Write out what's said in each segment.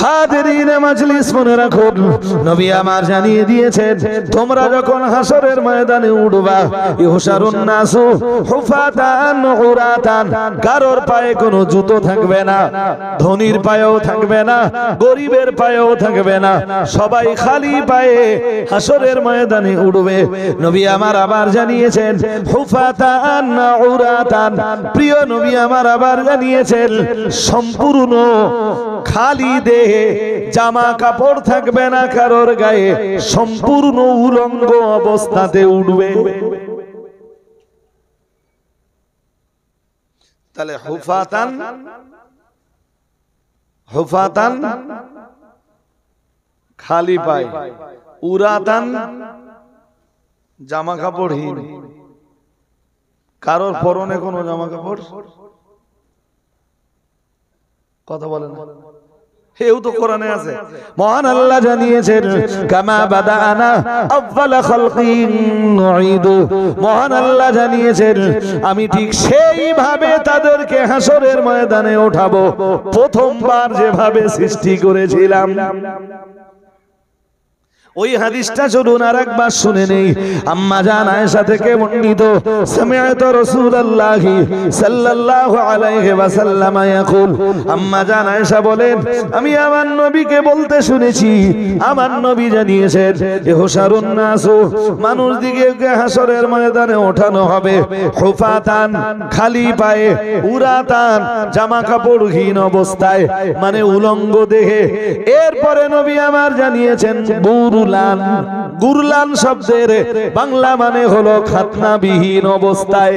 হাজিরিনে মাজলিস মনে রাখুন, নবী আমার জানিয়ে দিয়েছেন তোমরা যখন হাসরের ময়দানে উঠবা, ইহশারুন নাসু হুফাতান উরাতান, কারোর পায়ে কোনো জুতো থাকবে না, ধনীর পায়েও থাকবে না, গরিবের পায়েও থাকবে না, সবাই খালি পায়ে হাসরের ময়দানে উঠবে। নবী আমার আবার জানিয়েছেন হুফাতান উরাতান, প্রিয় নবী আমার আবার জানিয়েছেন সম্পূর্ণ খালি দেহে, জামা কাপড় থাকবে না কারোর গায়ে, সম্পূর্ণ উলঙ্গ অবস্থাতে উঠবে। তাহলে হুফাতান হুফাতান খালি পায়ে, উরাতান জামা কাপড়হীন, কারোর পরনে কোনো জামা কাপড়, কথা বলেন না, হেউ তো কোরআনে আছে। মহান আল্লাহ জানিয়েছেন কামা বাদানা আউয়ালা খালকিন নুঈদু, মহান আল্লাহ জানিয়েছেন আমি ঠিক সেইভাবে তাদেরকে হাসরের ময়দানে ওঠাবো প্রথমবার যেভাবে সৃষ্টি করেছিলাম। ওই হাদিসটা চলুন আরেকবার শুনে নেই। আম্মা জান আয়েশা থেকে বর্ণিত, সামিআতু রাসূলুল্লাহি সাল্লাল্লাহু আলাইহি ওয়াসাল্লাম ইয়াকুল, আম্মা জান আয়েশা বলেন আমি আমার নবীকে বলতে শুনেছি, আমার নবী জানিয়েছেন ইহশারুন নাসু, মানুষ দিগকে হাসরের ময়দানে ওঠানো হবে হুফাতান খালি পায়ে, উরাতান জামা কাপড়হীন অবস্থায়, মানে উলঙ্গ দেহে। এরপরে নবী আমার জানিয়েছেন গুরলান, গুরলান শব্দের বাংলা মানে হলো খাতনাবিহীন অবস্থায়,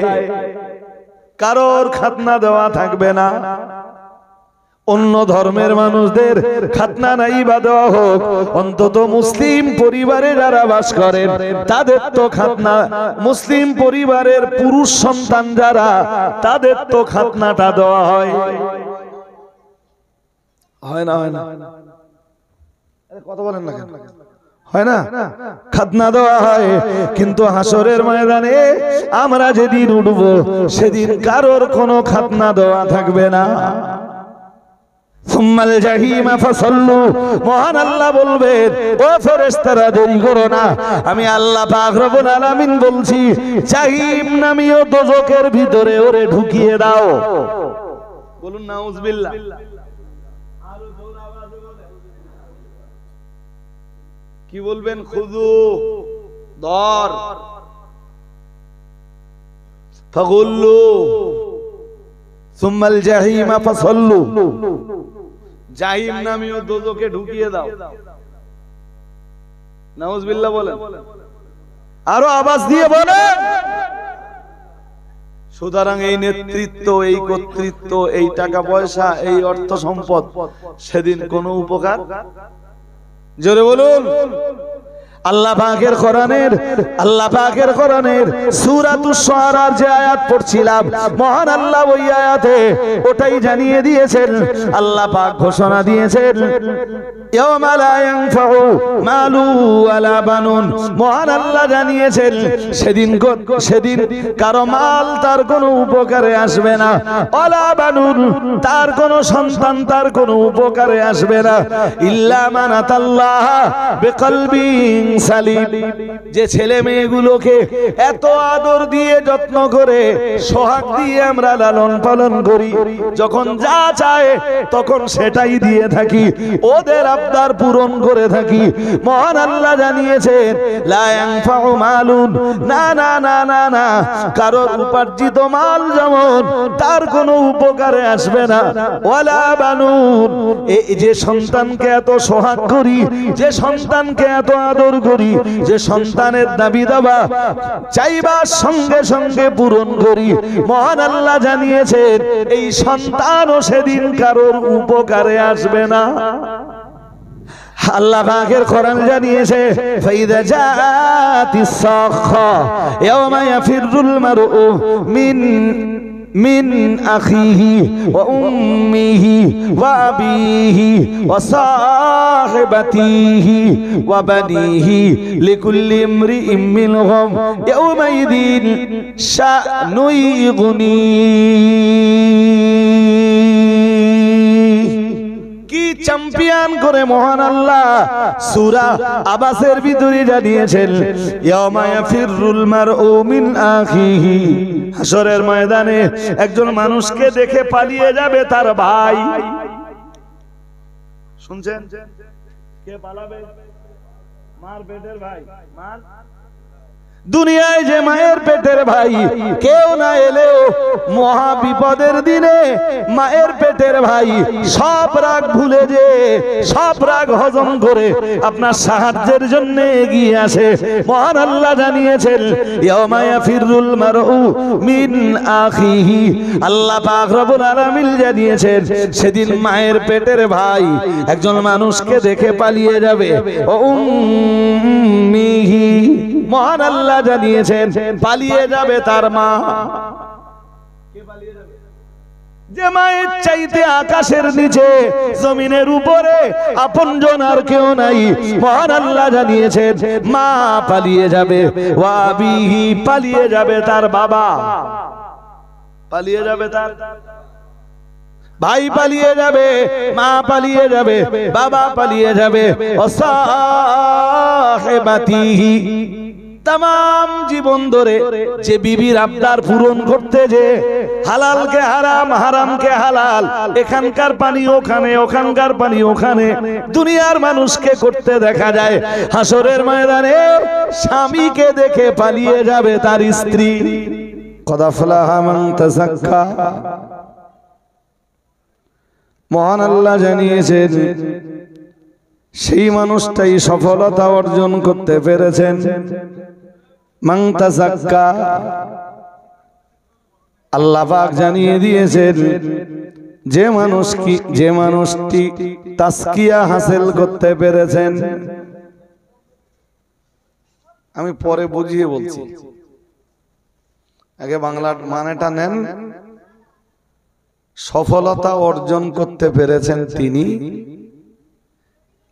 কারোর খাতনা দেওয়া থাকবে না। অন্য ধর্মের মানুষদের খাতনা নাই বা দেওয়া হোক, অন্তত মুসলিম পরিবারে যারা বাস করেন তাদের তো খাতনা, মুসলিম পরিবারের পুরুষ সন্তান যারা তাদের তো খাতনাটা দেওয়া হয়, হয় না? হয় না? কথা বলেন না কেন? হয় না? খাতনা দেওয়া হয়। কিন্তু হাসরের ময়দানে আমরা যেদিন উঠব সেদিন কারোর কোনো খাতনা দেওয়া থাকবে না। সুম্মাল জাহিমা ফাসাল্লু, মহান আল্লাহ বলবেন ও ফেরেশতারা দেরি করো না, আমি আল্লাহ পাক রব্বুল আলামিন বলছি জাহিম নামীয় দোজখের ভিতরে ওরে ঢুকিয়ে দাও। বলুন নাউজুবিল্লাহ। কি বলবেন? খুযু, ধর, ফাগুল্লু, সুম্মাল জাহিমা ফাসাল্লু, জাহিম নামীয় দোজখে ঢুকিয়ে দাও। নাউজুবিল্লাহ বলেন, আরো আওয়াজ দিয়ে বলেন। সুতরাং এই নেতৃত্ব, এই কর্তৃত্ব, এই টাকা পয়সা, এই অর্থ সম্পদ সেদিন কোনো উপকার, জোরে বলুন। আল্লাহ পাকের কোরআনের সূরাতুশ শুআরার যে আয়াত পড়ছিলাম, মহান আল্লাহ ওই আয়াতে ওটাই জানিয়ে দিয়েছেন। আল্লাহ পাক ঘোষণা দিয়েছেন ইয়াওমা লা ইয়ানফাউ মালু ওয়ালা বানুন, মহান আল্লাহ জানিয়েছেন সেদিন কারো মাল তার কোনো উপকারে আসবে না, ওয়ালা বানুন তার কোনো সন্তান তার কোনো উপকারে আসবে না, ইল্লা মান আতাল্লাহ বিকলবিন সালিম, যে ছেলে মেয়েগুলোকে এত আদর দিয়ে যত্ন করে সোহাগ দিয়ে আমরা লালন পালন করি, যখন যা চায় তখন সেটাই দিয়ে থাকি, ওদের আবদার পূরণ করে থাকি, মহান আল্লাহ জানিয়েছেন লা ইয়ানফাউ মালুন, না না না না না, কারোর উপার্জিত মাল যেমন তার কোনো উপকারে আসবে না, ওয়ালা বানুন, এই যে সন্তানকে এত সোহাগ করি, যে সন্তানকে এত আদর করি, যে সন্তানের দাবি দাবা চাইবার সঙ্গে সঙ্গে পূরণ করি, মহান আল্লাহ জানিয়েছেন এই সন্তানও সেদিন কারোর উপকারে আসবে না। আল্লাহ পাকের কোরআন জানিয়েছে ফাইদা জাতিস সাখা ইয়াওমা ইয়াফিরুল মারউ মিন আখিহি ওয়া উম্মিহি ওয়া আবিহি ওয়া সাহিবাতিহি ওয়া বানিহি লিকুল্লি ইমরিইম মিনহুম ইয়াওমাইদিন শা'নুন ইগনি। কি চ্যাম্পিয়ন করে মহান আল্লাহ সূরা আবাসের ভিতরে জানিয়েছেন ইয়াউমা ইয়াফিরুল মারউ মিন আখিহি, হাসরের ময়দানে একজন মানুষকে দেখে পালিয়ে যাবে তার ভাই। শুনছেন? কে পালাবে? মার পেটের ভাই। মার দুনিয়ায় যে মায়ের পেটের ভাই কেউ না এলেও মহা বিপদের দিনে মায়ের পেটের ভাই সব রাগ ভুলে যে সব রাগ হজম করে আপনার সাহায্যের জন্য এগিয়ে আসে। মহান আল্লাহ জানিয়েছেন ইয়াউমা ইয়াফিরুল মারউ মিন আখিহি, আল্লাহ পাক রব্বুল আলামিন জানিয়েছেন সেদিন মায়ের পেটের ভাই একজন মানুষকে দেখে পালিয়ে যাবে। ও উম্মিহি, মহান আল্লাহ জানিয়েছেন পালিয়ে যাবে তার মা। কে পালিয়ে যাবে? যে মায়ের চাইতে আকাশের নিচে জমিনের উপরে আপনজন আর কেউ নাই। মহান আল্লাহ জানিয়েছেন মা পালিয়ে যাবে, ওয়া বিহি, পালিয়ে যাবে তার বাবা, পালিয়ে যাবে তার ভাই, পালিয়ে যাবে মা, পালিয়ে যাবে বাবা, পালিয়ে যাবে ওয়াসাহিবাতিহি। तमाम জীবন ধরে যে বিবির আবদার পূরণ করতে যে হালালকে হারাম, হারামকে হালাল, এখানকার পানি ওখানে, ওখানকার পানি ওখানে দুনিয়ার মানুষকে করতে দেখা যায়, হাসরের ময়দানে স্বামীকে দেখে পালিয়ে যাবে তার স্ত্রী। কদ আফলাহা মান তাযাক্কা, মহান আল্লাহ জানিয়েছেন সেই মানুষটাই সফলতা অর্জন করতে পেরেছেন। মান তাযাক্কা, আল্লাহ পাক জানিয়ে দিয়েছেন যে মানুষটি তাসকিয়া হাসিল করতে পেরেছেন। আমি পরে বুঝিয়ে বলছি, আগে বাংলার মানেটা নেন। সফলতা অর্জন করতে পেরেছেন তিনি,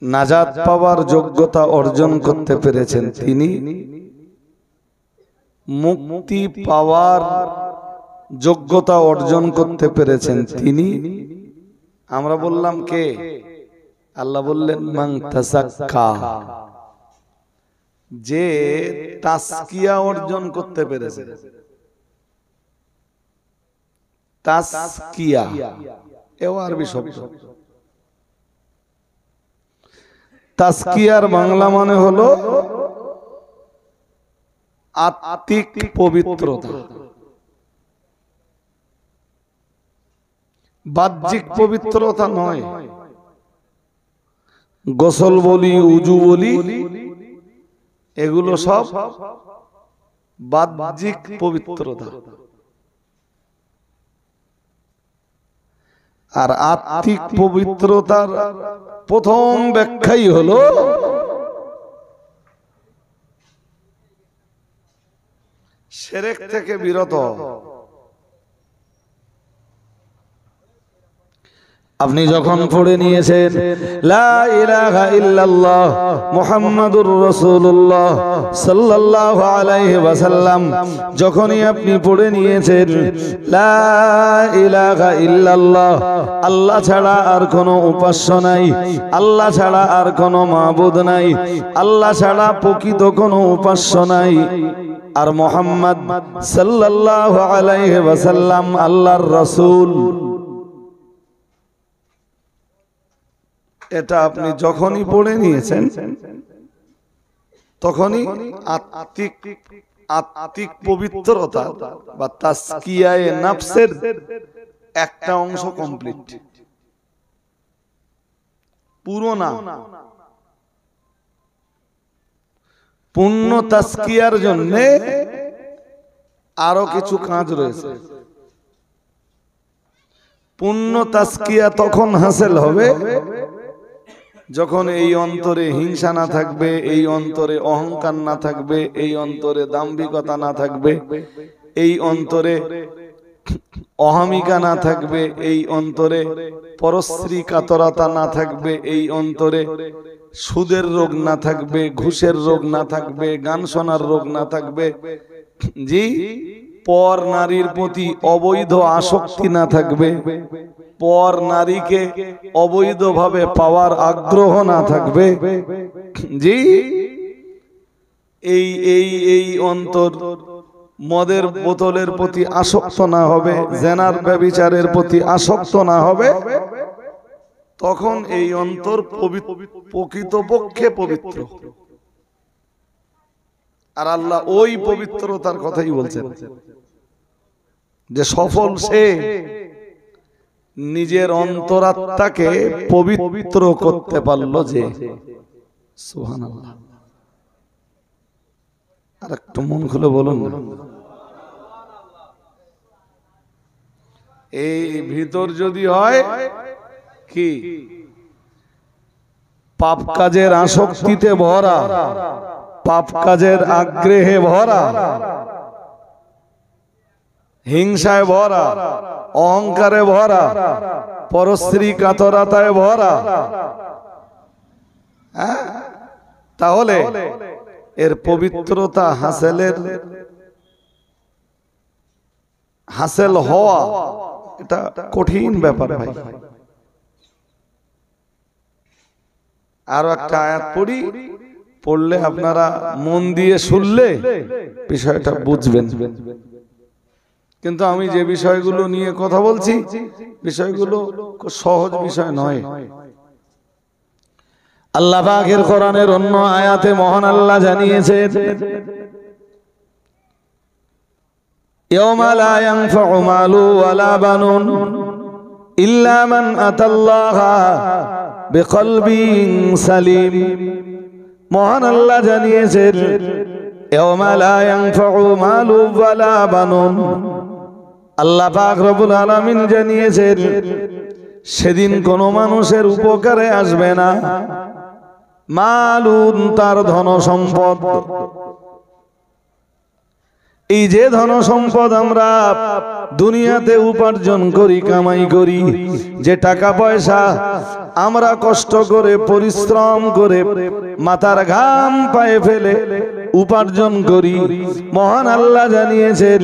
নাজাত পাওয়ার যোগ্যতা অর্জন করতে পেরেছেন তিনি, মুক্তি পাওয়ার যোগ্যতা অর্জন করতে পেরেছেন তিনি। আমরা বললাম কে? আল্লাহ বললেন মান তাযাক্কা, যে তাসকিয়া অর্জন করতে পেরেছে। তাসকিয়া এও আরবি শব্দ। তাসকিয়ার বাংলা মানে হলো আত্মিক পবিত্রতা, বাহ্যিক পবিত্রতা নয়। গোসল বলি, উজু বলি, এগুলো সব বাহ্যিক পবিত্রতা। আর আত্মিক পবিত্রতার প্রথম ব্যাখ্যাই হলো শিরক থেকে বিরত। আপনি যখন পড়ে নিয়েছেন লা ইলাহা ইল্লাল্লাহ মুহাম্মাদুর রাসূলুল্লাহ সাল্লাল্লাহু আলাইহি ওয়াসাল্লাম, যখনই আপনি পড়ে নিয়েছেন লা ইলাহা ইল্লাল্লাহ, আল্লাহ ছাড়া আর কোনো উপাস্য নাই, আল্লাহ ছাড়া আর কোনো মাবুদ নাই, আল্লাহ ছাড়া প্রকৃত কোনো উপাস্য নাই, আর মুহাম্মদ সাল্লাল্লাহু আলাইহি ওয়াসাল্লাম আল্লাহর রাসূল, এটা আপনি যখনই পড়ে নিয়েছেন তখনই আত্মিক পবিত্রতা বা তাসকিয়ায়ে নফসের একটা অংশ কমপ্লিট। পুরো না, পূর্ণ তাসকিয়ার জন্য আরো কিছু কাজ রয়েছে। পূর্ণ তাসকিয়া তখন হাসিল হবে যখন এই অন্তরে হিংসা না থাকবে, এই অন্তরে অহংকার না থাকবে, এই অন্তরে দাম্ভিকতা না থাকবে, এই অন্তরে অহমিকা না থাকবে, এই অন্তরে পরশ্রী কাতরতা না থাকবে, এই অন্তরে সুদের রোগ না থাকবে, ঘুষের রোগ না থাকবে, গান শোনার রোগ না থাকবে, জি, পর নারীর প্রতি অবৈধ আসক্তি না থাকবে, পর নারীকে অবৈধভাবে পাওয়ার আগ্রহ না থাকবে, জি এই অন্তর মদের বোতলের প্রতি আসক্ত না হবে, জেনার ব্যভিচারের প্রতি আসক্ত না হবে, তখন এই অন্তর প্রকৃতপক্ষে পবিত্র। আর আল্লাহ ওই পবিত্রতার কথাই বলছেন যে সফল সে নিজের অন্তরাত্মাকে পবিত্র করতে পারলো যে। সুবহানাল্লাহ। আর একটু মন খুলে বলুন না। এই ভিতর যদি হয় কি পাপ কাজের আসক্তিতে ভরা, পাপ কাজের আগ্রহে ভরা, হিংসায় ভরা, অহংকারে ভরা, পরশ্রী কাতরতায় ভরা, তাহলে এর পবিত্রতা হাসিল হওয়া এটা কঠিন ব্যাপার ভাই। আরো একটা আয়াত পড়ি, পড়লে আপনারা মন দিয়ে শুনলে বিষয়টা বুঝবেন। কিন্তু আমি যে বিষয়গুলো নিয়ে কথা বলছি, বিষয়গুলো সহজ বিষয় নয়। আল্লাহ পাকের কোরআনের অন্য আয়াতে মহান আল্লাহ জানিয়েছেন, ইয়াউমা লা ইয়ানফাউ মালু ওয়ালা বানুন ইল্লা মান আতাল্লাহা বিকলবিন সালিম। মহান আল্লাহ জানিয়েছেন, ইয়াউমা লা ইয়ানফাউ মালু ওয়ালা বানুন। আল্লাহ পাক রব্বুল আলামিন জানিয়েছেন, সেদিন কোন মানুষের উপকারে আসবে না মালুন, তার ধন সম্পদ। এই যে ধন সম্পদ আমরা দুনিয়াতে উপার্জন করি, কামাই করি, যে টাকা পয়সা আমরা কষ্ট করে পরিশ্রম করে মাথার ঘাম পায়ে ফেলে উপার্জন করি, মহান আল্লাহ জানিয়েছেন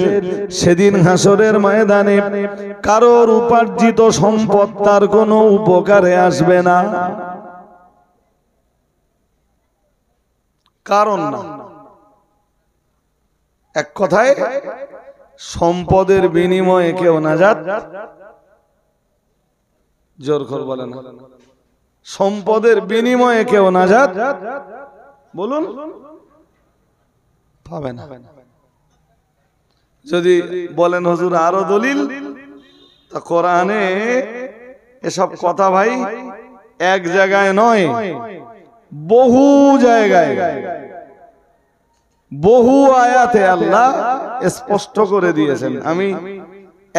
সেদিন হাসরের ময়দানে কারোর উপার্জিত সম্পদ তার কোনো উপকারে আসবে না। কারণ না, এক কথায় সম্পদের বিনিময়ে কেউ নাজাত, জোর করে বলেন, সম্পদের বিনিময়ে কেউ নাজাত বলুন পাবে না। যদি বলেন হুজুর আরো দলিল, তা কোরআনে এসব কথা ভাই এক জায়গায় নয়, বহু জায়গায় বহু আয়াতে আল্লাহ স্পষ্ট করে দিয়েছেন। আমি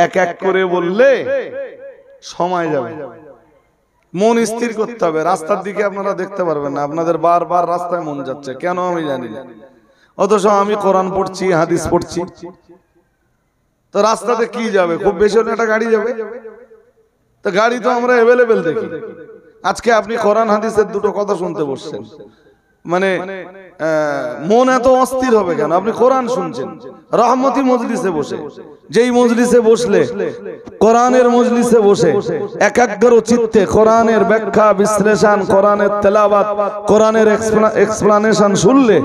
এক এক করে বললে সময় যাবে, মন স্থির করতে হবে। রাস্তার দিকে আপনারা দেখতে পারবেন না, আপনাদের বারবার রাস্তায় মন যাচ্ছে কেন আমি জানি না, অথচ আমি কোরআন পড়ছি, হাদিস পড়ছি। তো রাস্তাতে কি যাবে, খুব বেশি হলে একটা গাড়ি যাবে। তো গাড়ি তো আমরা অ্যাভেলেবেল দেখি। আজকে আপনি কোরআন হাদিসের দুটো কথা শুনতে বসছেন, মানে মন এত অস্থির হবে কেন? আপনি কোরআন শুনছেন রহমতি মজলিসে বসে, যেই মজলিসে বসলে কোরআনের মজলিসে বসে একাগ্র চিত্তে কোরআনের ব্যাখ্যা বিশ্লেষণ, কোরআনের তেলাওয়াত, কোরআনের এক্সপ্লানেশন শুনলে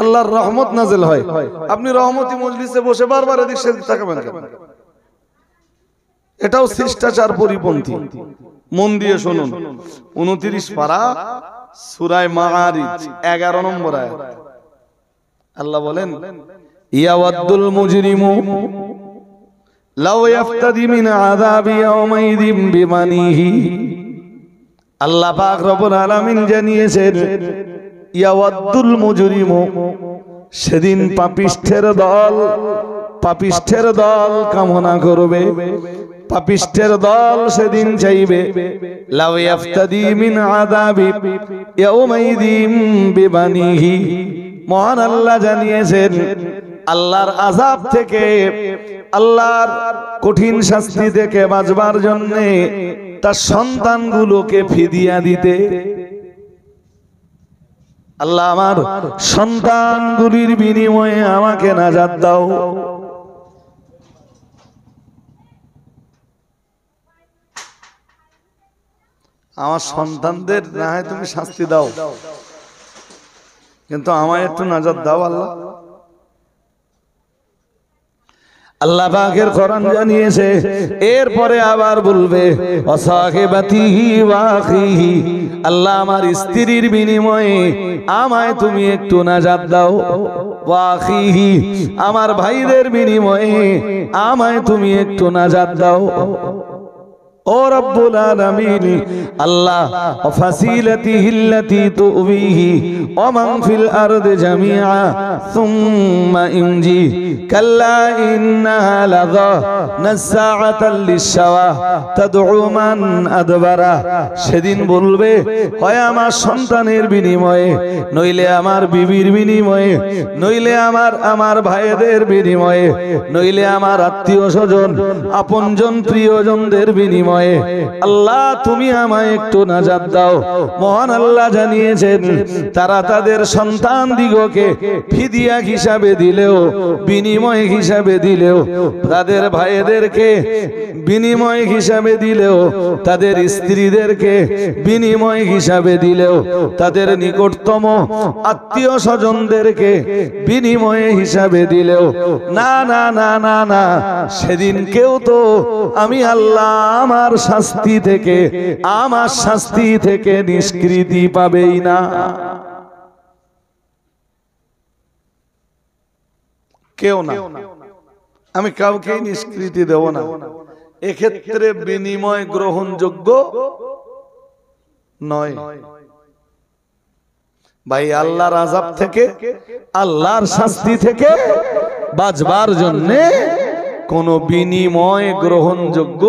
আল্লাহর রহমত নাযিল হয়। আপনি রহমতি মজলিসে বসে বারবার এদিক সেদিক তাকাবেন কেন? এটাও শিষ্টাচার পরিপন্থী। মন দিয়ে শুনুন, 29 পারা সূরা মাআরিজ 11 নম্বর আয়াত। আল্লাহ বলেন, ইয়াওয়াদ্দুল মুজরিমু লাউ ইয়াফতাদি মিন আযাবি ইয়াওমাইযিন বিমানিহি। আল্লাহ পাক রব্বুল আলামিন জানিয়েছেন, ইয়াওয়াদ্দুল মুজরিমু, সেদিন পাপিষ্ঠের দল কামনা করবে, পাপিষ্ঠের দল সেদিন চাইবে, লাউ ইয়াফতাদি মিন আযাবি ইয়াওমাইযিন বিবানিহি। মহান আল্লাহ জানিয়েছেন, আল্লাহর আযাব থেকে, আল্লাহর কঠিন শাস্তি থেকে বাঁচবার জন্য তার সন্তানগুলোকে ফিদিয়া দিতে। আল্লাহ আমার সন্তানগুলির বিনিময়ে আমাকে নাজাত দাও। আমার সন্তানদের না হয় তুমি শাস্তি দাও, কিন্তু আমায় একটু নাজাত দাও আল্লাহ। আল্লাহ পাকের কোরআন জানিয়েছে, এরপরে আবার বলবে ওয়াসাহিবাতিহি ওয়া আখিহি, আল্লাহ আমার স্ত্রীর বিনিময়ে আমায় তুমি একটু নাজাত দাও, ওয়া আখিহি আমার ভাইদের বিনিময়ে আমায় তুমি একটু নাজাত দাও। ও রব্বুল আলামিন, আল্লাহ ফাসিলাতিহি আল্লাতী তুবিহি ওয়া মান ফিল আরদি জামিআ সুম্মা ইনজি কাল্লা ইন্নাহা লাযা নাসআতাল লিশাওয়া তাদউ মান আদবারা। সেদিন বলবে, হয় আমার সন্তানের বিনিময়ে, নইলে আমার বিবির বিনিময়ে, নইলে আমার ভাইদের বিনিময়ে, নইলে আমার আত্মীয় স্বজন আপনজন প্রিয়জনদের বিনিময়ে আল্লাহ তুমি আমায় একটু নাজাত দাও। মহান আল্লাহ জানিয়েছেন, তারা তাদের সন্তান দিগকে ফিদিয়া হিসাবে দিলেও, বিনিময় হিসাবে দিলেও, তাদের ভাইদেরকে বিনিময় হিসাবে দিলেও, তাদের স্ত্রীদেরকে বিনিময় হিসাবে দিলেও, তাদের নিকটতম আত্মীয় স্বজনদেরকে বিনিময় হিসাবে দিলেও না না না না না, সেদিন কেউ তো আমি আল্লাহ আমার শাস্তি থেকে নিষ্কৃতি পাবেই না। কেউ না, আমি কাউকে নিষ্কৃতি দেব না। এক্ষেত্রে বিনিময় গ্রহণযোগ্য নয়। ভাই, আল্লাহর আযাব থেকে, আল্লাহর শাস্তি থেকে বাঁচবার জন্য কোন বিনিময় গ্রহণযোগ্য।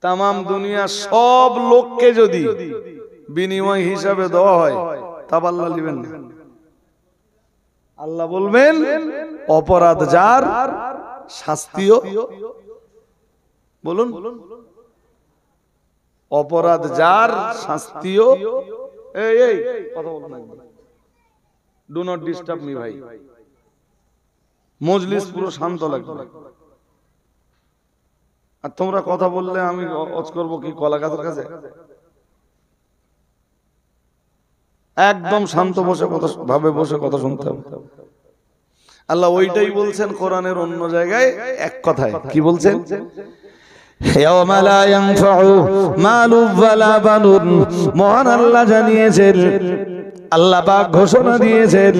তামাম দুনিয়া সব লোককে যদি বিনিময় হিসাবে দেওয়া হয়, তা আল্লাহ নেবেন না। আল্লাহ বলবেন, অপরাধ যার শাস্তিও, বলুন, অপরাধ যার শাস্তিও। এই কথা বলুন, ডু নট ডিস্টার্ব মি ভাই, মজলিস পুরো শান্ত লাগবে। আর তোমরা কথা বললে আমি অজ করবো কি কলা গাছের কাছে? একদম শান্ত ভাবে বসে কথা শুনতে হবে। আল্লাহ ওইটাই বলছেন কোরআনের অন্য জায়গায় এক কথায়, কি বলছেন? ইয়াওমা লা ইয়ানফাউ মালু ওয়ালা বানুন। মহান আল্লাহ জানিয়েছেন, আল্লাহ পাক ঘোষণা দিয়েছেন,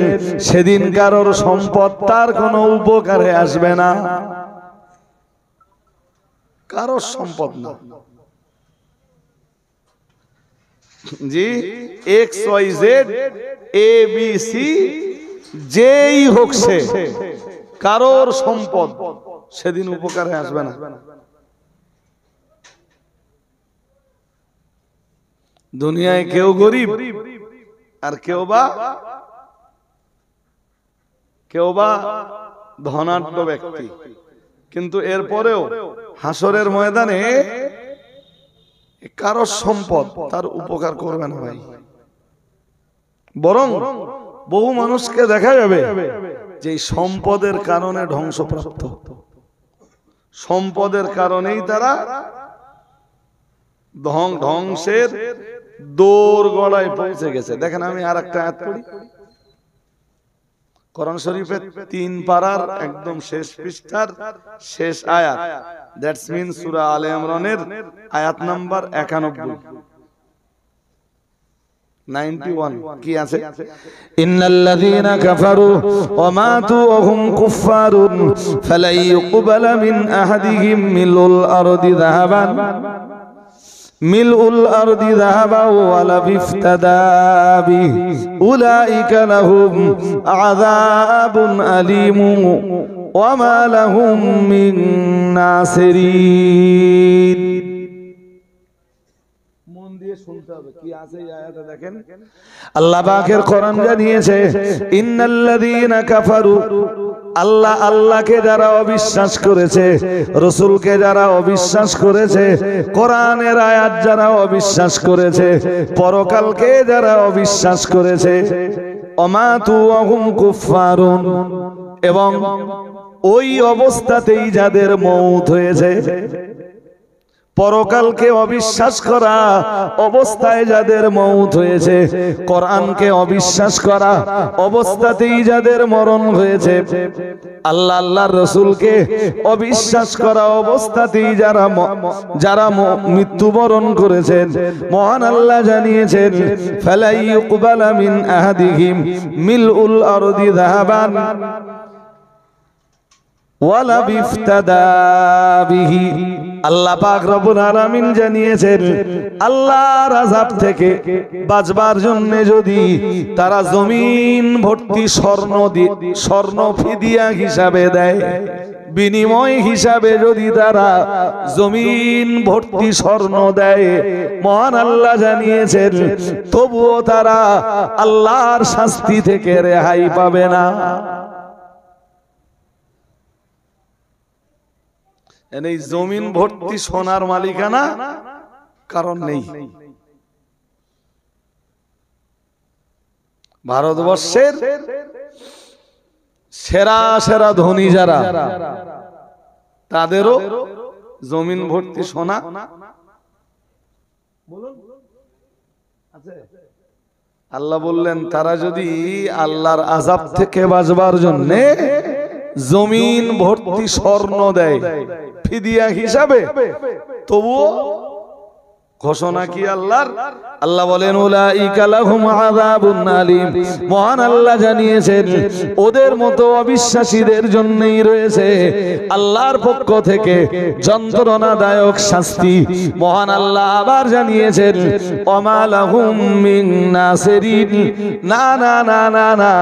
সেদিন কারোর সম্পদ তার কোনো উপকারে আসবে না। কারোর সম্পদ না, জি, x Y Z A B C যেই হোক, সে কারোর সম্পদ সেদিন উপকারে আসবে না। দুনিয়ায় কেউ গরিব আর কেউ বা ধনাঢ্য ব্যক্তি, কিন্তু এরপরেও হাসরের ময়দানে কারো সম্পদ তার উপকার করবে না ভাই। বরং বহু মানুষকে দেখা যাবে যে সম্পদের কারণে ধ্বংসপ্রাপ্ত, সম্পদের কারণেই তারা ধ্বংসের দোর গড়ায় পৌঁছে গেছে। দেখেন, আমি আর একটা আয়াত পড়ি, কোরআন শরীফের 3 পারার একদম শেষ পৃষ্ঠার শেষ আয়াত, দ্যাটস মিন সূরা আলে ইমরানের আয়াত নাম্বার 91 কি আছে? ইন্নাল্লাযীনা কাফারু ওয়া মাতু ওয়া হুম কুফফারুন ফালাই ইউকবালা মিন আহাদিহিম মিলুল আরদি যাহাবান মিলউল আরদি যাহাবা ওয়া লা বিফতাদাবি উলাইকা লাহুম আযাবুন আলীম ওয়া মা লাহুম মিন নাসিরিন। মন দিয়ে শুনতে হবে কি আছে এই আয়াতে। দেখেন, আল্লাহ পাকের কোরআন জানিয়েছে, ইন্নাল্লাযীনা কাফারু, আল্লাহকে যারা অবিশ্বাস করেছে, রাসূলকে যারা অবিশ্বাস করেছে, কোরআনের আয়াত যারা অবিশ্বাস করেছে, পরকালকে যারা অবিশ্বাস করেছে, অমাতু ওয়া হুম কুফফারুন, এবং ওই অবস্থাতেই যাদের মৌত হয়েছে, পরকালকে অবিশ্বাস করা অবস্থায় যাদের মৌত হয়েছে, কোরআনকে অবিশ্বাস করা অবস্থাতেই যাদের মরণ হয়েছে, আল্লাহ আল্লাহর রাসূলকে অবিশ্বাস করা অবস্থাতেই যারা মৃত্যুবরণ করেছেন, মহান আল্লাহ জানিয়েছেন ফালা ইউকবালা মিন আহাদিহিম মিলউল আরদি যাহাবান ওয়ালা বিফতাদা বিহি। আল্লাহ পাক রব্বুল আলামিন জানিয়েছেন আল্লাহর আযাব থেকে বাঁচবার জন্য যদি তারা জমিন ভর্তি স্বর্ণ ফিদিয়া হিসাবে দেয়, বিনিময় হিসাবে যদি তারা জমিন ভর্তি স্বর্ণ দেয়, মহান আল্লাহ জানিয়েছেন তবুও তারা আল্লাহর শাস্তি থেকে রেহাই পাবে না। এই জমিন ভর্তি সোনার মালিকানা কারণ নেই। ভারতবর্ষের সেরা সেরা ধনী যারা, তাদেরও জমিন ভর্তি সোনা আল্লাহ বললেন তারা যদি আল্লাহর আযাব থেকে বাঁচবার জন্যে জমিন ভর্তি স্বর্ণ দেয় ফিদিয়া হিসাবে, তবুও ঘোষণা কি আল্লাহর? আল্লাহ বলেন উলাইকা লাহুম আযাবুন আলীম। মহান আল্লাহ জানিয়েছেন ওদের মতো অবিশ্বাসীদের জন্যই রয়েছে আল্লাহর পক্ষ থেকে যন্ত্রণাদায়ক শাস্তি। মহান আল্লাহ আবার জানিয়েছেন ওমা লাহুম মিন নাসিরিন, না না না না না,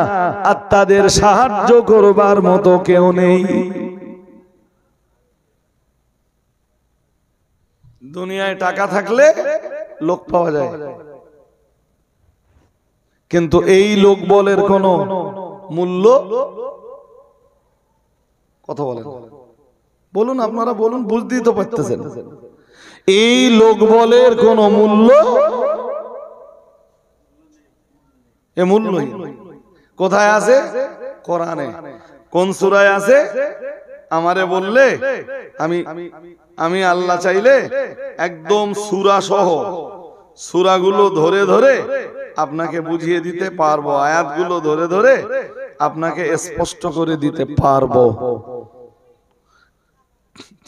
আত্মাদের সাহায্য করবার মতো কেউ নেই। দুনিয়ায় টাকা থাকলে লোক পাওয়া যায়, কিন্তু এই লোক বলের কোন মূল্য, কথা বলেন, বলুন আপনারা বলুন, বুঝতেই তো পারতেছেন, এই লোক বলের কোন মূল্য, এ মূল্যহীন। কোথায় আছে? কোরআনে। কোন সূরায় আছে? আমারে বললে আমি আল্লাহ চাইলে একদম সূরা সহ সূরাগুলো ধরে ধরে আপনাকে বুঝিয়ে দিতে পারবো, আয়াতগুলো ধরে ধরে আপনাকে স্পষ্ট করে দিতে পারবো।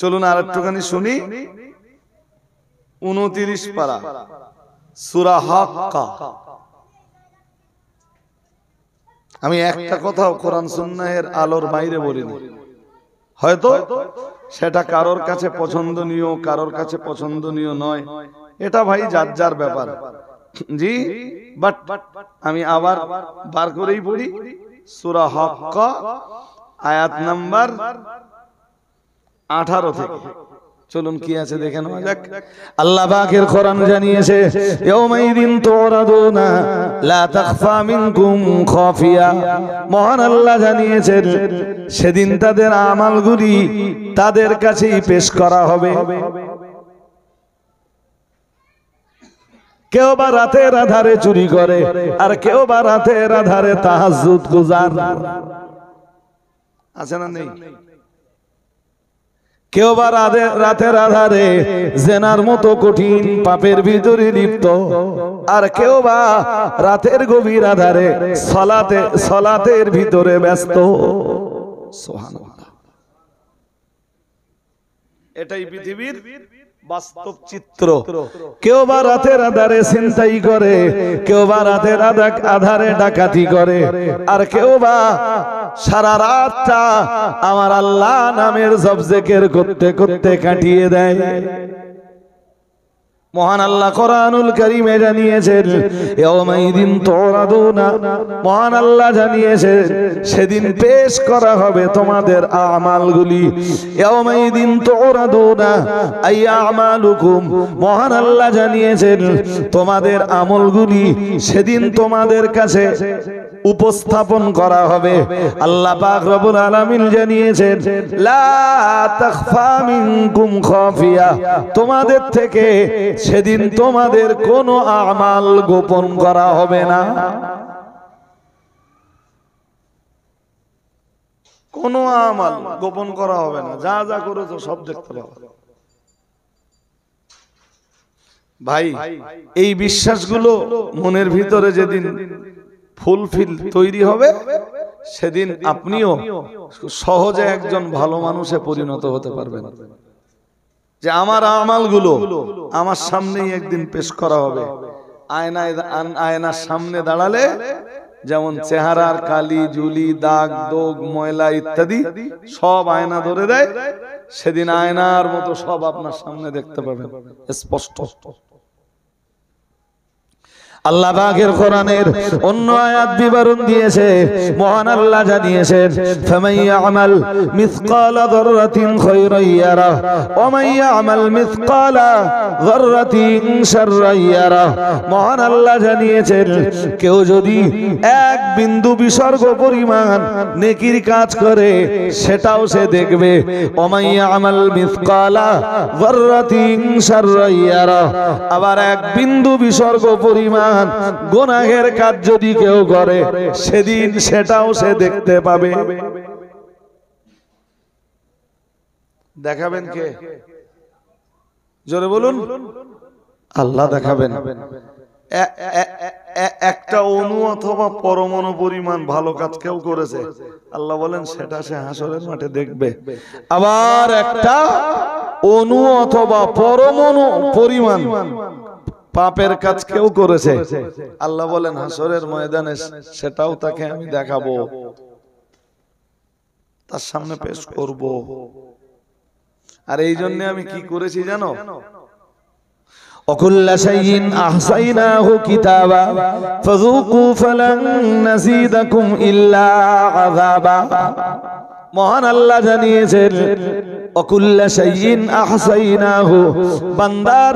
চলুন আর একটুখানি শুনি। 29 পারা সূরা হাক্কা। আমি একটা কথাও কোরআন সুন্নাহের আলোর বাইরে বলিনি, হয়তো সেটা কারোর কাছে পছন্দনীয়, কারোর কাছে পছন্দনীয় নয়, এটা ভাই যার যার ব্যাপার। জি, বাট আমি আবার বার করেই পড়ি। সূরা হাক্কা আয়াত নাম্বার 18 থেকে। চলুন কি আছে দেখে নেওয়া যাক। আল্লাহ পাকের কোরআন জানিয়েছে ইয়াউমাইদিন তুরাদুনা লা তাখফা মিনকুম খাফিয়া। মহান আল্লাহ জানিয়েছেন সেদিন তাদের আমলগুলি তাদের কাছেই পেশ করা হবে। কেউ বা রাতের আধারে চুরি করে, আর কেউ বা রাতের আধারে তাহাজ্জুদ গুজার, আছে না নেই? কেউ বা রাতের আধারে জেনার মতো কঠিন পাপের ভিতরে লিপ্ত, আর কেউ বা রাতের গভীর আধারে সালাতের ভিতরে ব্যস্ত। সুবহানাল্লাহ। এটাই পৃথিবীর বাস্তব চিত্র। কেউ বা রাতের আধারে ছিনতাই করে, কেউ বা রাতের আধারে ডাকাতি করে, আর কেউ বা সারা রাতটা আমার আল্লাহ নামের জপজিকির করতে করতে কাটিয়ে দেয়। মহান আল্লাহ কোরআনুল কারীমে জানিয়েছেন ইয়াউমাইদিন তুরাদুনা। মহান আল্লাহ জানিয়েছেন সেদিন পেশ করা হবে তোমাদের আমালগুলি। ইয়াউমাইদিন তুরাদুনা আই আমালুকুম। মহান আল্লাহ জানিয়েছেন তোমাদের আমলগুলি সেদিন তোমাদের কাছে উপস্থাপন করা হবে। আল্লাহ পাক রব্বুল আলামিন জানিয়েছেন লা তাখফা মিনকুম খাফিয়া। তোমাদের থেকে সেদিন তোমাদের কোনো আমাল গোপন করা হবে না। কোনো আমাল গোপন করা হবে না, যা যা করেছো সব দেখতে পাবে। ভাই এই বিশ্বাসগুলো মনের ভিতরে যেদিন ফুলফিল তৈরি হবে, সেদিন আপনিও সহজে একজন ভালো মানুষে পরিণত হতে পারবেন। যে আমার আমালগুলো আমার সামনেই একদিন পেশ করা হবে। আয়নার সামনে দাঁড়ালে যেমন চেহারার কালি, জুলি, দাগ, দোগ, ময়লা ইত্যাদি সব আয়না ধরে দেয়, সেদিন আয়নার মতো সব আপনার সামনে দেখতে পাবেন স্পষ্ট। আল্লাহ পাকের কোরআনের অন্য আয়াত বিবরণ দিয়েছে, মহান আল্লাহ জানিয়েছেন, ফামান ইয়ামাল মিসকালা যাররাতিন খায়রান ইয়ারাহ ওয়া মান ইয়ামাল মিসকালা যাররাতিন শাররান ইয়ারাহ। মহান আল্লাহ জানিয়েছেন, কেউ যদি এক বিন্দু বিসর্গ পরিমাণ নেকির কাজ করে সেটাও সে দেখবে। ওয়া মান ইয়ামাল মিসকালা যাররাতিন শাররান ইয়ারাহ। আবার এক বিন্দু বিসর্গ পরিমাণ গুনাহের কাজ যদি কেউ করে সেদিন সেটাও সে দেখতে পাবে। দেখাবেন কে? জোরে বলুন। আল্লাহ দেখাবেন। একটা অণু অথবা পরমাণু পরিমাণ ভালো কাজ কেউ করেছে, আল্লাহ বলেন সেটা সে হাসরের মাঠে দেখবে। আবার একটা অণু অথবা পরমাণু পরিমাণ পাপের কাজ কেউ করেছে, আল্লাহ বলেন হাসরের ময়দানে সেটাও তাকে আমি দেখাবো, তার সামনে পেশ করব। আর এই জন্য আমি কি করেছি জানো? ওয়াকুল্লা শাইইন আহসাইনাহু কিতাবা ফাযুকু ফালান নাযীদাকুম ইল্লা আযাবা। মহান আল্লাহ জানিয়েছেন, ওয়াকুল্লা শাইইন আহসাইনাহু, বান্দার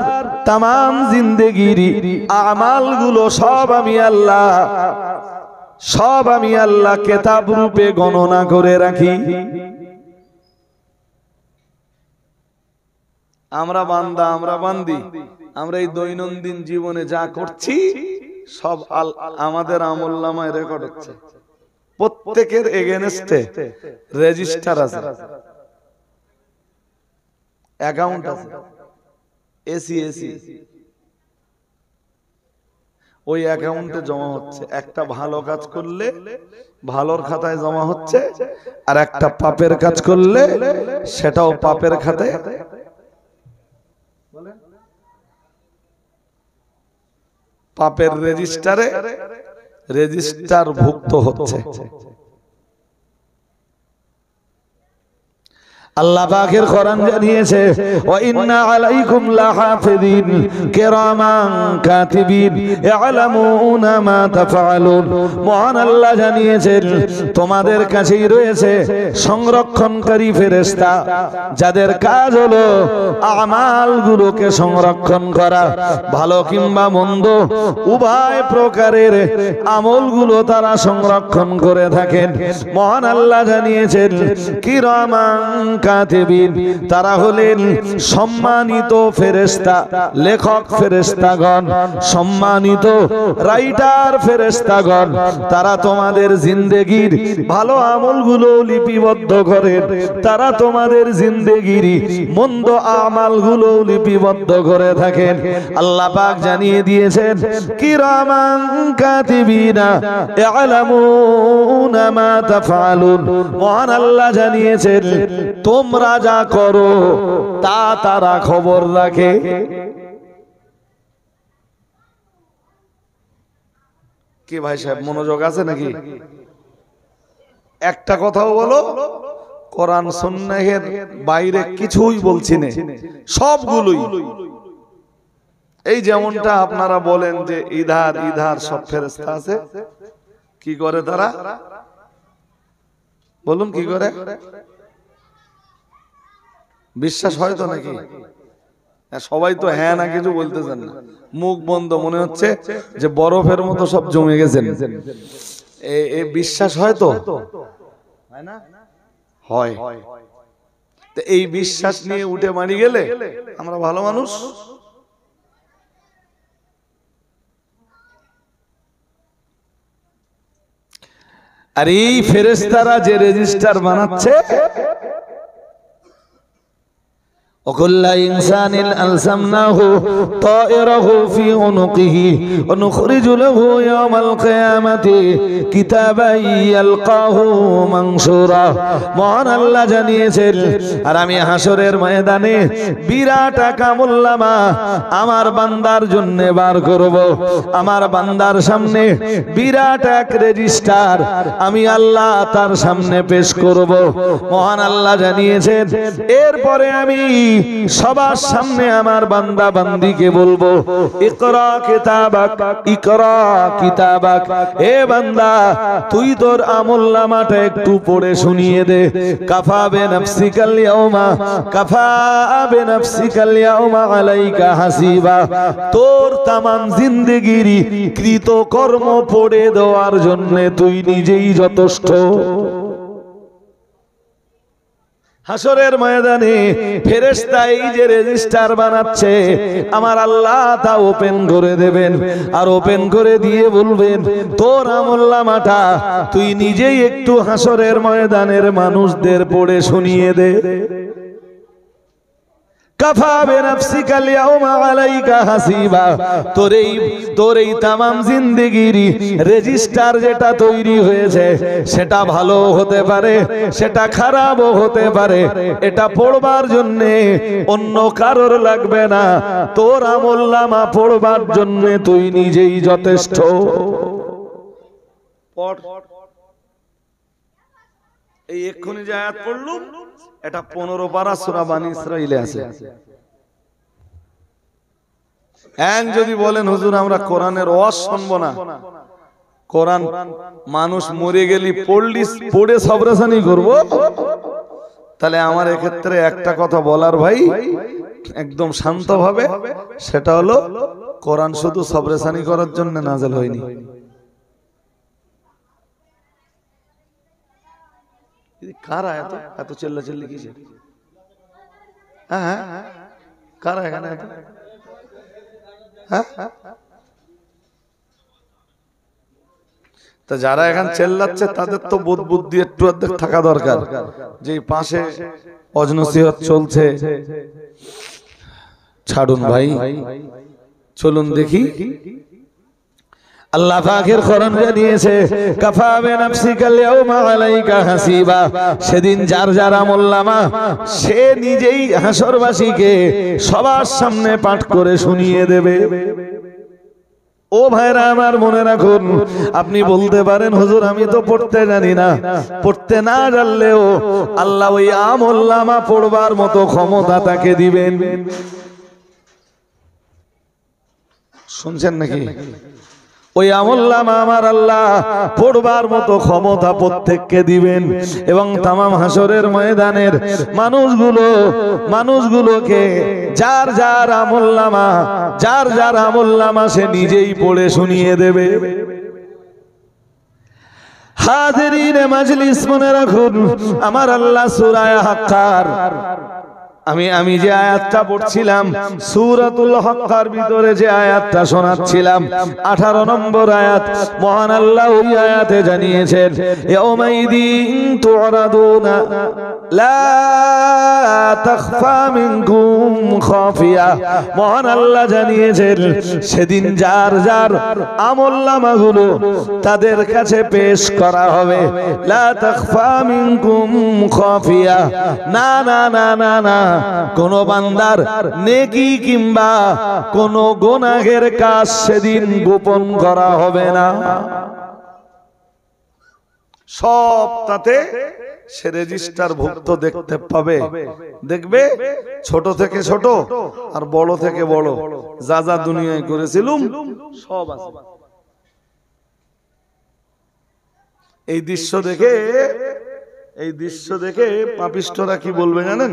तमाम জিন্দেগির আমালগুলো সব আমি আল্লাহ কিতাব রূপে গণনা করে রাখি। আমরা বান্দা, আমরা বান্দি, আমরা এই দৈনন্দিন জীবনে যা করছি সব আমাদের আমলনামায় রেকর্ড হচ্ছে। প্রত্যেকের এগেইনস্টে রেজিস্টার আছে, অ্যাকাউন্ট আছে, এসি ওই অ্যাকাউন্টে জমা হচ্ছে। একটা ভালো কাজ করলে ভালোর খাতায় জমা হচ্ছে, আর একটা পাপের কাজ করলে সেটাও পাপের খাতায়, পাপের রেজিস্টার ভুক্ত হচ্ছে। আল্লাহ পাকের কোরআন জানিয়েছে, ওয়া ইন্না আলাইকুম লাহাফিযিন কিরামান কাতিবিন ইয়ালামুনা মা তাফআলুন। মহান আল্লাহ জানিয়েছেন, তোমাদের কাছেই রয়েছে সংরক্ষণকারী ফেরেশতা, যাদের কাজ হলো আমালগুলোকে সংরক্ষণ করা। ভালো কিংবা মন্দ উভয় প্রকারের আমলগুলো তারা সংরক্ষণ করে থাকেন। মহান আল্লাহ জানিয়েছেন, কিরামান কাতিবিন, তারা হলেন সম্মানিত ফেরেশতা, লেখক ফেরেশতাগণ, সম্মানিত রাইটার ফেরেশতাগণ। তারা তোমাদের জিন্দেগির ভালো আমলগুলো লিপিবদ্ধ করেন, তারা তোমাদের জিন্দেগির মন্দ আমালগুলো লিপিবদ্ধ করে থাকেন। আল্লাহ পাক জানিয়ে দিয়েছেন, কিরামান কাতিবিনা ইয়ালামুনা মা তাফআলুন। মহান আল্লাহ জানিয়েছেন, তোমরা যা করো তা তারা খবর রাখে। কি ভাই সাহেব, মনোযোগ আছে নাকি? একটা কথাও বলো, কোরআন সুন্নাহের বাইরে কিছুই বলছি না, সবগুলোই। এই যেমনটা আপনারা বলেন যে ইধার সব ফেরেশতা আছে, কি করে তারা? বলুন কি করে? বিশ্বাস হয় তো নাকি? সবাই তো হ্যাঁ না কিছু বলতেছেন না, মুখ বন্ধ, মনে হচ্ছে যে বরফের মতো সব জমে গেছেন। বিশ্বাস হয় তো? হয়। এই বিশ্বাস নিয়ে উঠে মারি গেলে আমরা ভালো মানুষ। আর এই ফেরেশতারা যে রেজিস্টার বানাচ্ছে, وكل إنسان ألزمناه طائره في عنقه ونخرج له يوم القيامة كتابا يلقاه منشورا। মহান আল্লাহ জানিয়েছেন, আর আমি হাসরের ময়দানে বিরাট এক আমলনামা আমার বান্দার জন্য বার করব। আমার বান্দার সামনে বিরাট এক রেজিস্টার আমি আল্লাহ তার সামনে পেশ করব। মহান আল্লাহ জানিয়েছেন, এরপরে আমি সবার সামনে আমার বান্দা বান্দিকে বলবো, ইকরা কিতাবাক, ইকরা কিতাবাক। এ বান্দা, তুই তোর আমলনামাটা একটু পড়ে শুনিয়ে দে। কাফা বিনাফসিকাল ইয়াউমা, কাফা বিনাফসিকাল ইয়াউমা আলাইকা হাসিবা। তোর তামাম জিন্দেগির কৃতকর্ম পড়ে দেওয়ার জন্য তুই নিজেই যথেষ্ট। হাসরের ময়দানে ফেরেশতা এই যে রেজিস্টার বানাচ্ছে, আমার আল্লাহ তা ওপেন করে দেবেন, আর ওপেন করে দিয়ে বলবেন, তোর আমলনামাটা তুই নিজেই একটু হাসরের ময়দানের মানুষদের পড়ে শুনিয়ে দে। কাফা বিনাফসিকাল ইয়াউমা আলাইকা হাসিবা। তোর এই তামাম জিন্দেগির রেজিস্টার যেটা তৈরি হয়েছে, সেটা ভালো হতে পারে, সেটা খারাপও হতে পারে। এটা পড়বার জন্য অন্য কারোর লাগবে না, তোর আমলনামা পড়বার জন্য তুই নিজেই যথেষ্ট। এই এক্ষুনি যে আয়াত পড়লুম, এটা 15 পারা সূরা বানী ইসরাঈলে আছে। যদি বলেন হুজুর আমরা কোরআনের ওয়াজ শুনবো না, কোরআন মানুষ মরে গেলি পড়ে সবরাসানি করবো, তাহলে আমার এক্ষেত্রে একটা কথা বলার ভাই, একদম শান্তভাবে, সেটা হলো কোরআন শুধু সবরাসানি করার জন্য নাযিল হয়নি। কারা এত চিল্লাচিল্লি কিসের? হ্যাঁ, কারা এখানে? তা যারা এখন চেল্লাচ্ছে তাদের তো বোধ বুদ্ধি একটু অর্ধেক থাকা দরকার, যে পাশে অজনসিহত চলছে। ছাড়ুন ভাই, চলুন দেখি। আল্লাহ পাকের কোরআন জানিয়েছে, কাফা বিনাফসিকাল ইয়াউমা আলাইকা হাসিবা। সেদিন যার যার আমলনামা সে নিজেই হাসরবাসীকে সবার সামনে পাঠ করে শুনিয়ে দেবে। ও ভাইরা আমার, মনে রাখুন, আপনি বলতে পারেন হুজুর আমি তো পড়তে জানি না। পড়তে না জানলেও আল্লাহ ওই আমলনামা পড়বার মতো ক্ষমতা তাকে দিবেন। শুনছেন নাকি? ওই আমলনামা আমার আল্লাহ পড়বার মতো ক্ষমতা প্রত্যেককে দিবেন, এবং তামাম হাসরের ময়দানের মানুষগুলোকে যার যার আমলনামা সে নিজেই পড়ে শুনিয়ে দেবে। হাজিরিনে মাজলিস, মনে রাখুন, আমার আল্লাহ সূরা হাক্কার, আমি যে আয়াতটা পড়ছিলাম সূরাতুল হাক্কার ভিতরে যে আয়াতটা শোনাচ্ছিলাম 18 নম্বর আয়াত, মহান আল্লাহ ওই আয়াতে জানিয়েছেন, ইয়াউমাইদিন তুরাদুনা লা তাখফা মিনকুম খাফিয়া। মহান আল্লাহ জানিয়েছেন, সেদিন যার যার আমলনামাগুলো তাদের কাছে পেশ করা হবে। লা তাখফা মিনকুম খাফিয়া, না না না না না, কোন বান্দার নেকি কিংবা কোন গুনাহের কাজ সেদিন গোপন করা হবে না। সব তাতে সে রেজিস্টার ভুক্ত দেখতে পাবে। দেখবে ছোট থেকে ছোট আর বড় থেকে বড়, যা যা দুনিয়ায় করেছিলুম সব আছে। এই দৃশ্য দেখে পাপিষ্ঠরা কি বলবে জানেন?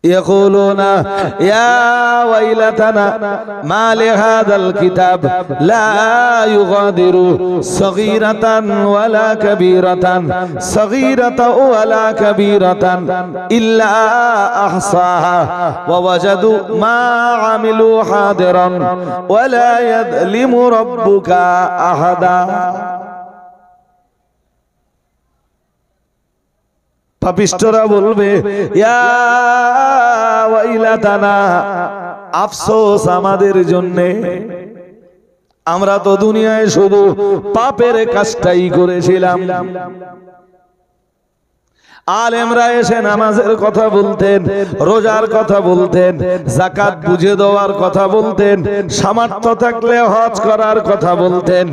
يقولون يا ويلتنا ما لهذا الكتاب لا يغادر صغيرة ولا كبيرة إلا أحصاها ووجدوا ما عملوا حاضرا ولا يظلم ربك أحدا। পাপিষ্ঠরা বলবে ইয়া ওয়াইলাতানা, আফসোস আমাদের জন্যে, আমরা তো দুনিয়ায় শুধু পাপের কাজটাই করেছিলাম। আলেমরা এসে নামাজের কথা বলতেন, রোজার কথা বলতেন, যাকাত বুঝে দেওয়ার কথা বলতেন, সামর্থ্য থাকলে হজ করার কথা বলতেন।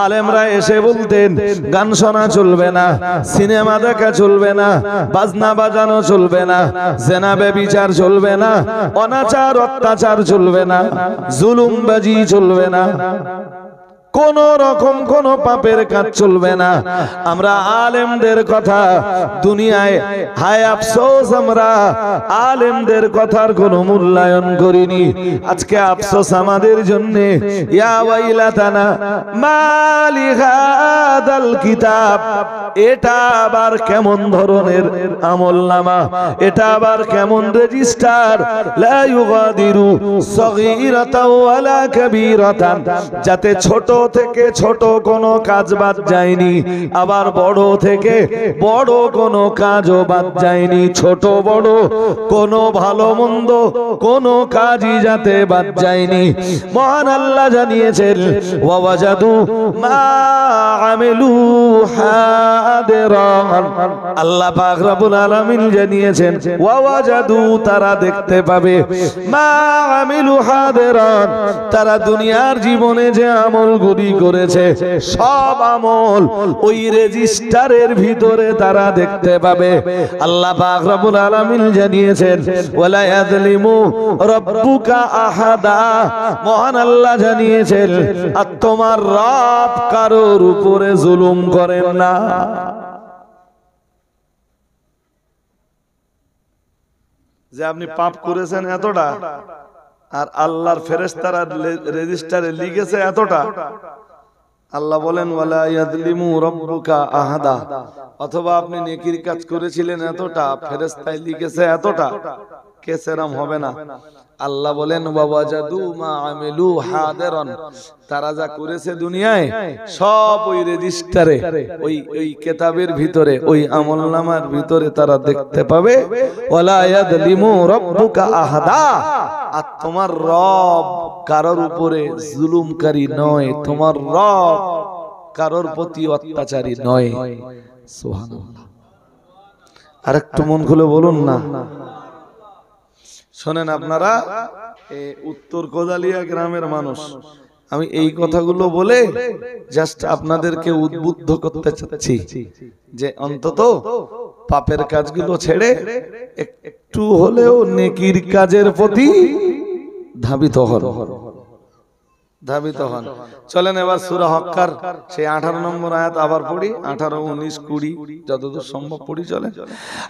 আলেমরা এসে বলতেন গান শোনা চলবে না, সিনেমা দেখা চলবে না, বাজনা বাজানো চলবে না, জেনা ব্যভিচার চলবে না, অনাচার অত্যাচার চলবে না, জুলুমবাজি চলবে না, কোন রকম কোন পাপের কাজ চলবে না। আমরা আলেমদের কথা দুনিয়ায়, হায় আফসোস আমরা আলেমদের কথার কোনো মূল্যায়ন করিনি। আজকে আফসোস আমাদের জন্য। ইয়া ওয়াইলাতানা মালি হাদাল কিতাব, এটা আবার কেমন ধরনের আমলনামা, এটা আবার কেমন রেজিস্টার, লা ইউগাদিরু সগীরাতাও ওয়ালা কাবীরাতান, যাতে ছোট থেকে ছোট কোনো কাজ বাদ যায়নি, আবার বড় থেকে বড় কোনো কাজও বাদ যায়নি। ছোট বড় কোনো ভালো মন্দ কোনো কাজই যাতে বাদ যায়নি। মহান আল্লাহ জানিয়েছেন ওয়া ওয়াজাদু মা আমিলু হাদিরান, আল্লাহ পাক রব্বুল আলামিন জানিয়েছেন ওয়া ওয়াজাদু, তারা দেখতে পাবে, মা আমিলু হাদিরান, তারা দুনিয়ার জীবনে যে আমলগুলো করেছে সব আমল ওই রেজিস্টারের ভিতরে তারা দেখতে পাবে। আল্লাহ পাক রব্বুল আলামিন জানিয়েছেন ওয়ালা ইয়াযলিমু রাব্বুকা আহাদা, মহান আল্লাহ জানিয়েছেন আর তোমার রব কারোর উপরে জুলুম করেন না। যে আপনি পাপ করেছেন এতটা, আর আল্লাহর ফেরেশতারা রেজিস্টারে লিখেছে এতটা, আল্লাহ বলেন ওয়ালা ইয়াযলিমু রাব্বুকা আহাদা, অথবা আপনি নেকির কাজ করেছিলেন এতটা, ফেরেশতায় লিখেছে এতটা, কেসেরাম হবে না। আল্লাহ বলেন ওয়া ওয়াজাদু মা আমিলু হাদিরান, তারা যা করেছে দুনিয়ায় সব ওই রেজিস্টারে, ওই কিতাবের ভিতরে, ওই আমলনামার ভিতরে তারা দেখতে পাবে। ওয়ালা ইয়াযলিমু রাব্বুকা আহাদা, আর তোমার রব কারোর উপরে জুলুমকারী নয়, তোমার রব কারোর প্রতি অত্যাচারী নয়। সুবহানাল্লাহ। আরেকটু মন খুলে বলুন না। শোনেন আপনারা, উত্তর কোদালিয়া গ্রামের মানুষ, আমি এই কথাগুলো বলে জাস্ট আপনাদেরকে উদ্বুদ্ধ করতে চাচ্ছি যে অন্তত পাপের কাজগুলো ছেড়ে একটু হলেও নেকির কাজের প্রতি ধাবিত হন। চলেন এবার সূরা হক্কার সেই 18 নম্বর আয়াত আবার পড়ি, 18, 19, 20 যতদূর সম্ভব পড়ি। চলে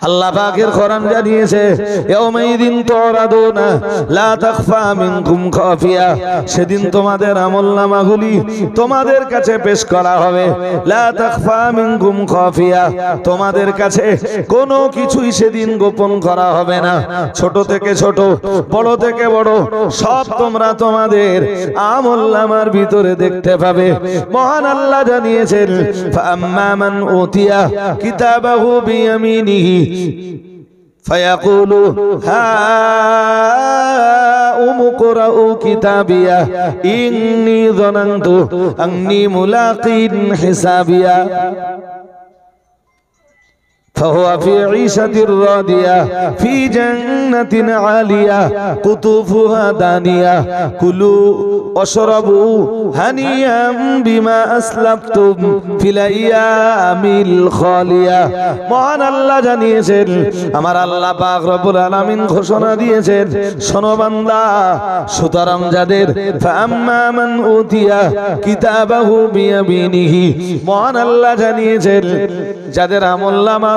আল্লাহ পাকের কোরআন জানিয়েছে ইয়াউমাইদিন তুরাদুনা লা তাখফা মিনকুম খাফিয়া, সেদিন তোমাদের আমলনামাগুলি তোমাদের কাছে পেশ করা হবে। লা তাখফা মিনকুম খাফিয়া, তোমাদের কাছে কোনো কিছুই সেদিন গোপন করা হবে না। ছোট থেকে ছোট, বড় থেকে বড়, সব তোমরা তোমাদের আমলনামার ভিতরে দেখতে পাবে। মহান আল্লাহ জানিয়েছেন ফাআম্মা মান উতিয়া কিতাবাহু বিয়ামিনিহি ফায়াকুলু হাউম ইকরাউ কিতাবিয়া ইন্নী যানানতু আন্নী মুলাকিন হিসাবিয়া فهو في عيشة راضية في جنة عالية قطوفها دانية كلوا واشربوا هنيئا بما أسلفتم في الأيام الخالية। মহান আল্লাহ জানিয়েছেন, আমার আল্লাহ পাক রব্বুল আলামিন ঘোষণা দিয়েছেন, শোনো বান্দা, সুতরাং যাদের ফাআম্মা মান উতিয়া কিতাবাহু বিয়ামিনিহি, মহান আল্লাহ জানিয়েছেন যাদের আমলনামা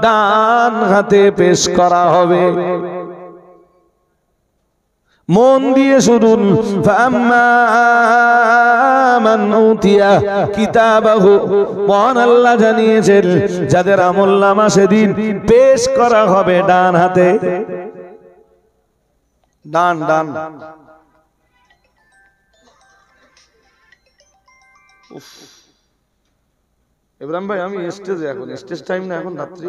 ডান হাতে পেশ করা হবে। মন দিয়ে শুনুন, ফাআম্মা মান উতিয়া কিতাবাহু, মহান আল্লাহ জানিয়েছেন যাদের আমলনামা সেদিন পেশ করা হবে ডান হাতে। ডান ডান ইব্রাহিম ভাই, আমি স্টেজে, এখন স্টেজ টাইম না, এখন রাত্রি।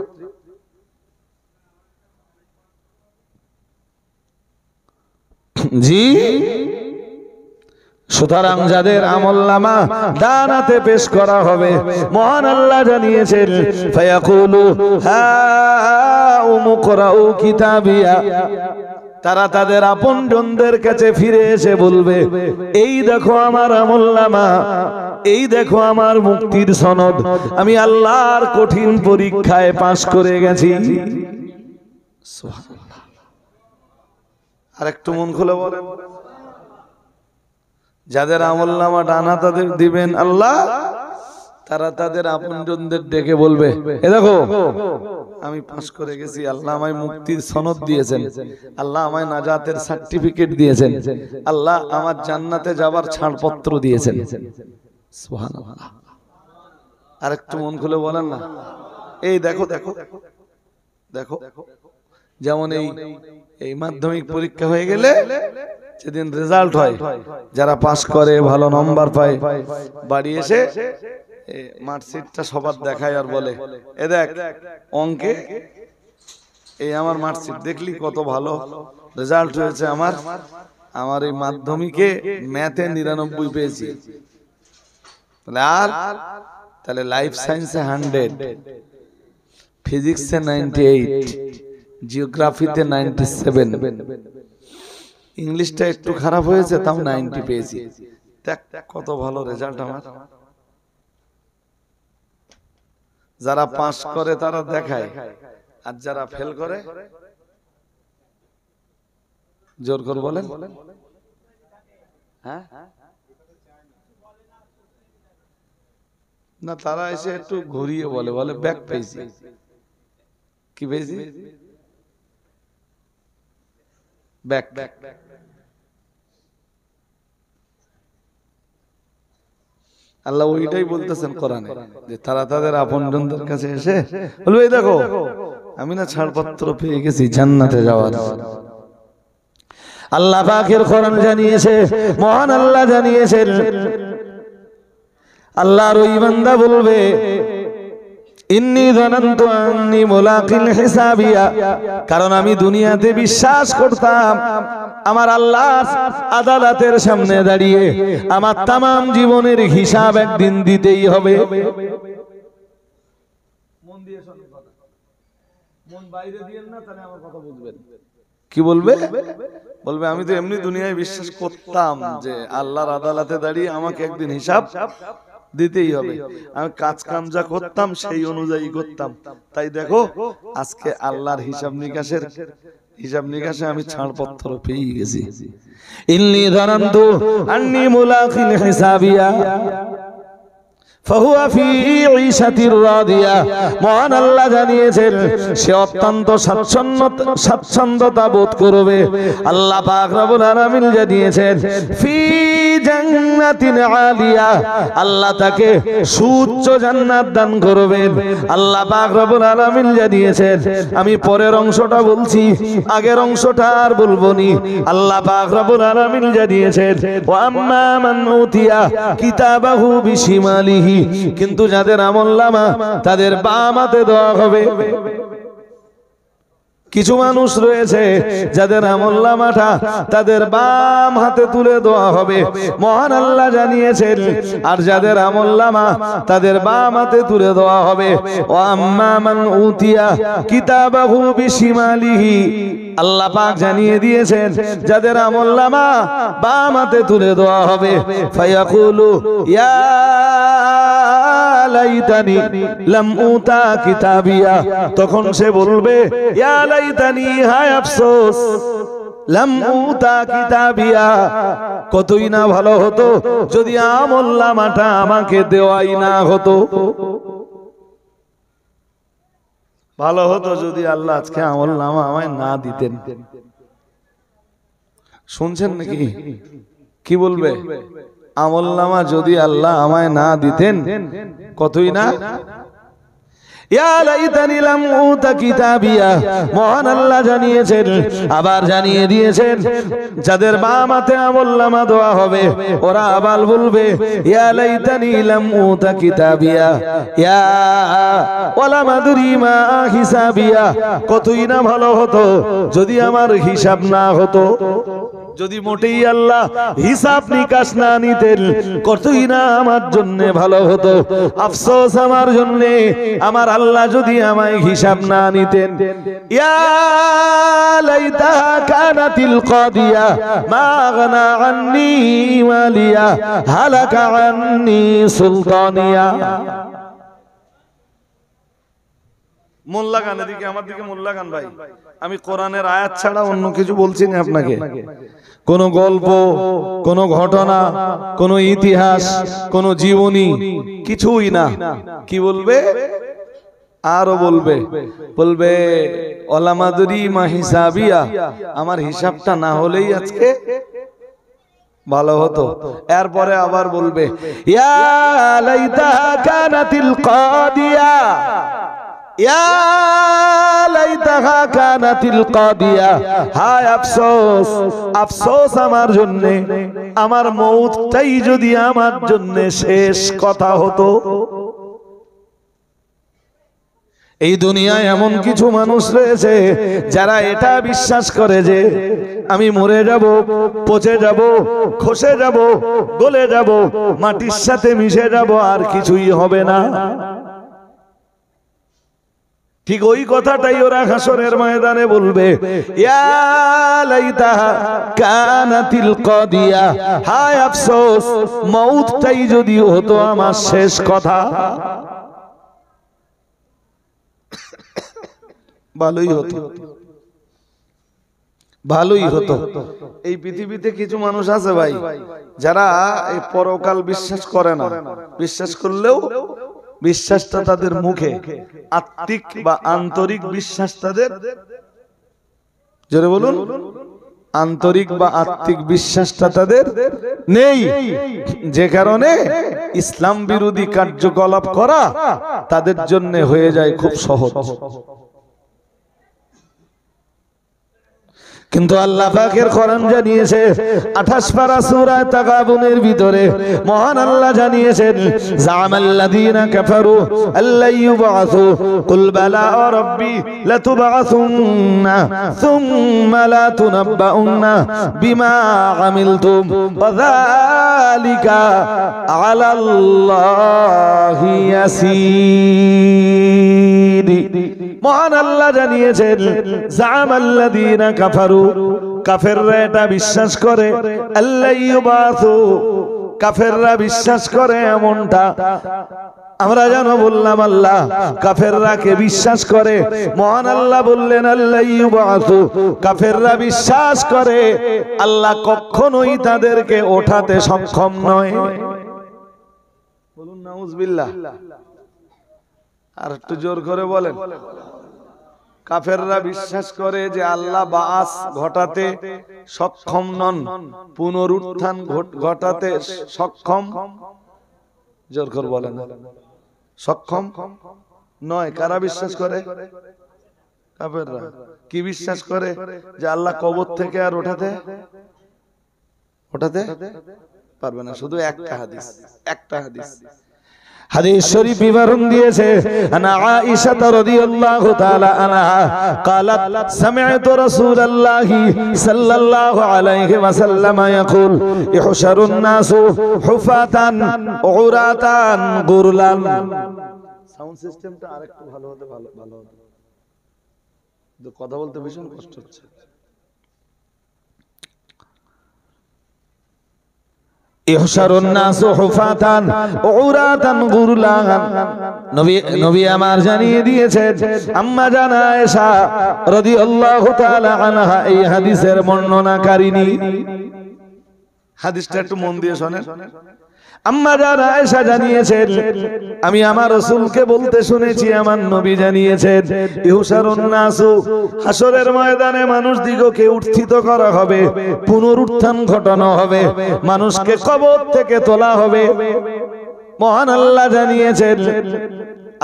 জি, সুতরাং যাদের আমলনামা ডান হাতে পেশ করা হবে, মহান আল্লাহ জানিয়েছেন ফায়াকুলু হা উমকরাউ কিতাবিয়া, তারা তাদের আপনজনদের কাছে ফিরে এসে বলবে, এই দেখো আমার আমলনামা, এই দেখো আমার মুক্তির সনদ, আমি আল্লাহর কঠিন পরীক্ষায় পাশ করে গেছি। সুবহানাল্লাহ। আর একটু মন খুলে বলেন, যাদের আমলনামা ডান হাতে দিবেন আল্লাহ, তারা তাদের আপনজনদের ডেকে বলবে, এ দেখো আমি পাস করে গেছি, আল্লাহ আমায় মুক্তির সনদ দিয়েছেন, আল্লাহ আমায় নাজাতের সার্টিফিকেট দিয়েছেন, আল্লাহ আমার জান্নাতে যাবার ছাড়পত্র দিয়েছেন। সুবহানাল্লাহ। আর একটু মন খুলে বলেন না, এই দেখো দেখো দেখো, যেমন এই মাধ্যমিক পরীক্ষা হয়ে গেলে যেদিন রেজাল্ট হয়, যারা পাস করে ভালো নম্বর পায়, বাড়ি এসে মার্কশিটটা সবার দেখায় আর বলে, এ দেখ অঙ্কে এই আমার মার্কশিট দেখলি কত ভালো রেজাল্ট হয়েছে আমার, আমার এই মাধ্যমিকে ম্যাথে 99 পেয়েছি, আর তাহলে লাইফ সায়েন্সে 100, ফিজিক্সে 98, জিওগ্রাফিতে 97, ইংলিশটা একটু খারাপ হয়েছে তাও 90 পেয়েছি, দেখ কত ভালো রেজাল্ট আমার। যারা পাস করে তারা দেখায়, আর যারা ফেল করে, জোর করে বলেন, হ্যাঁ না, তারা এসে একটু ঘুরিয়ে বলে, বলে ব্যাক পেয়েছি, কি পেয়েছি, ব্যাক। আল্লাহ ওইটাই বলতেছেন কোরআনে, যে তারা তাদের আপনজনদের কাছে এসে বলবে, এই দেখো আমি না ছাড়পত্র পেয়ে গেছি জান্নাতে যাওয়ার। আল্লাহ পাকের কোরআন জানিয়েছে, মহান আল্লাহ জানিয়েছেন, আল্লাহর ওই বান্দা বলবে, ইন্নী যানানতু আন্নী মুলাকিন হিসাবিয়া, কারণ আমি দুনিয়াতে বিশ্বাস করতাম আমার আল্লাহর আদালতের সামনে দাঁড়িয়ে আমার তামাম জীবনের হিসাব একদিন দিতেই হবে। মন দিয়ে শুনুন কথা, মন বাইরে দিয়েন না, তাহলে আমার কথা বুঝবেন। কি বলবে? বলবে আমি তো এমনি দুনিয়ায় বিশ্বাস করতাম যে আল্লাহর আদালতে দাঁড়িয়ে আমাকে একদিন হিসাব দিতেই হবে, আমি কাজ কাম যা করতাম সেই অনুযায়ী করতাম, তাই দেখো আজকে আল্লাহর হিসাব নিকাশে আমি ছাড়পত্র পেয়ে গেছি। ইন্নী যানানতু আন্নী মুলাকিন হিসাবিয়া ফাহুয়া ফি ঈশাতির রাদিয়া, মহান আল্লাহ জানিয়েছেন সে অত্যন্ত স্বাচ্ছন্দ্যতা বোধ করবে। আল্লাহ পাক রব্বুল আলামিন জানিয়েছেন ফি জান্নাতিন আলিয়া, আল্লাহ তাকে সুউচ্চ জান্নাত দান করবেন। আল্লাহ পাক রব্বুল আলামিন জানিয়েছেন, আমি পরের অংশটা বলছি, আগের অংশটা আর বলবনি। আল্লাহ পাক রব্বুল আলামিন জানিয়েছেন ওয়া আম্মা মান উতিয়া কিতাবাহু বিশিমালিহি, কিন্তু যাদের আমলনামা তাদের বাম হাতে দেওয়া হবে। কিছু মানুষ রয়েছে যাদের আমলনামাটা তাদের বাম হাতে তুলে দেওয়া হবে, মহান আল্লাহ জানিয়েছেন, আর যাদের আমলনামা তাদের বাম হাতে তুলে দেওয়া হবে। ও আম্মা মান উতিয়া কিতাবাহু বিশিমালিহি, আল্লাহ পাক জানিয়ে দিয়েছেন যাদের আমলনামা বাম হাতে তুলে দেওয়া হবে, ফায়াকুলু ইয়া লাইতানি লাম উতা কিতাবিয়া, তখন সে বলবে ইয়া লাইতানি, হায় আফসোস, লাম উতা কিতাবিয়া, কতই না ভালো হতো যদি আমলনামাটা আমাকে দেওয়াই না হতো, ভালো হতো যদি আল্লাহ আজকে আমলনামা আমায় না দিতেন। শুনছেন নাকি? কি বলবে? আমলনামা যদি আল্লাহ আমায় না দিতেন, কতই না, ইয়া লাইতানি লাম উতা কিতাবিয়া, মহান আল্লাহ জানিয়েছেন, আবার জানিয়ে দিয়েছেন যাদের বাম হাতে আমলনামা দেওয়া হবে ওরা আবার বলবে ইয়া লাইতানি লাম উতা কিতাবিয়া ইয়া ওয়ালা মাদরি মা হিসাবিয়া, কতই না ভালো হতো যদি আমার হিসাব না হতো, যদি মোটেই আল্লাহ হিসাব নিকাশ না নিতেন কতই না আমার জন্য ভালো হতো। আফসোস আমার জন্য, আমার আল্লাহ যদি আমায় হিসাব না নিতেন। ইয়া লাইতাহা কানাতিল কাদিয়া মা আগনা আন্নি ওয়ালিয়া হালাকা আন্নি সুলতানিয়া। মোল্লা গান, এদিকে আমার দিকে মোল্লা গান ভাই। আমি কোরআনের আয়াত ছাড়া অন্য কিছু বলছি না আপনাকে। কোন গল্প, কোন ঘটনা, কোন ইতিহাস, কোন জীবনী কিছুই না। কি বলবে? আরো বলবে, বলবে ওলামাদুরি মা হিসাবিয়া, আমার হিসাবটা না হলেই আজকে ভালো হতো। এরপরে আবার বলবে ইয়া লাইতাহা কানাতিল কাদিয়া, ইয়া লাইতাহা কানাতিল কাদিয়া, হায় আফসোস, আফসোস আমার জন্য, আমার মওতটাই যদি আমার জন্য শেষ কথা হতো। এই দুনিয়ায় এমন কিছু মানুষ রয়েছে যারা এটা বিশ্বাস করে যে আমি মরে যাব, পচে যাব, খসে যাব, গলে যাব, মাটির সাথে মিশে যাব, আর কিছুই হবে না। ঠিক ওই কথাটাই ওরা হাসরের ময়দানে বলবে, ইয়া লাইতাহা কানাতিল কাদিয়া, হায় আফসোস, মওতটাই যদি হতো আমার শেষ কথা। ভালোই হতো, ভালোই হতো। এই পৃথিবীতে কিছু মানুষ আছে ভাই যারা এই পরকাল বিশ্বাস করে না। বিশ্বাস করলেও বিশ্বাসটা তাদের মুখে, আত্মিক বা আন্তরিক বিশ্বাস তাদের, জোরে বলুন, আন্তরিক বা আত্মিক বিশ্বাসটা তাদের নেই। যে কারণে ইসলাম বিরোধী কার্যকলাপ করা তাদের জন্য হয়ে যায় খুব সহজ। কিন্তু আল্লাহ পাকের কোরআন জানিয়েছে 28 পারা সূরা তাগাবুনের ভিতরে মহান আল্লাহ জানিয়েছেন, জামাল্লাযীনা কাফারু আল্লা ইউবাসু কুল বালা রাব্বি লাতুবাসুন্না সুম্মা লা তুনাব্বাউন্না বিমা আমিলতুম ওয়া যালিকা আলাল্লাহি ইয়াসীর। মহান আল্লাহ জানিয়েছেন, জামাল্লাযীনা কাফারু, কাফেররা এটা বিশ্বাস করে, আল্লা ইউবাসু, কাফেররা বিশ্বাস করে এমনটা আমরা জানো বললাম আল্লাহ কাফেররা কে বিশ্বাস করে। মহান আল্লাহ বললেন আল্লা ইউবাসু, কাফেররা বিশ্বাস করে আল্লাহ কখনোই তাদেরকে ওঠাতে সক্ষম নয়। বলুন নাউজুবিল্লাহ। আর একটু জোর করে বলেন। কাফেররা বিশ্বাস করে যে আল্লাহ বাস ঘটাতে সক্ষম নন, পুনরুত্থান ঘটাতে সক্ষম, জোর করে বলেন, সক্ষম নয়। কারা বিশ্বাস করে? কাফেররা। কি বিশ্বাস করে? যে আল্লাহ কবর থেকে আর ওঠাতে পারবে না। শুধু একটা হাদিস, একটা হাদিস, হাদিস শরীফ বিবরণ দিয়েছে, আনা আয়েশা রাদিয়াল্লাহু তাআলা আনহা قالت سمعت رسول الله صلى الله عليه وسلم يقول يحشر الناس حفاة عراة غرلا। সাউন্ড সিস্টেমটা আরেকটু ভালো হতে ভালো হতো, কথা বলতে ভীষণ কষ্ট হচ্ছে। ইহশারুন নাসু হুফাতান উরাতান গুরলান। নবী আমার জানিয়ে দিয়েছেন, আম্মা জান আয়েশা রাদিয়াল্লাহু তাআলা আনহা এই হাদিসের বর্ণনাকারিনী। হাদিসটা একটু মন দিয়ে শুনেন। আম্মা জান আয়েশা জানিয়েছেন, আমি আমার রাসূলকে বলতে শুনেছি, আমার নবী জানিয়েছেন, ইহশারুন নাসু, হাসরের ময়দানে মানুষদিগকে উত্থিত করা হবে, পুনরুত্থান ঘটানো হবে, মানুষকে কবর থেকে তোলা হবে। মহান আল্লাহ জানিয়েছেন,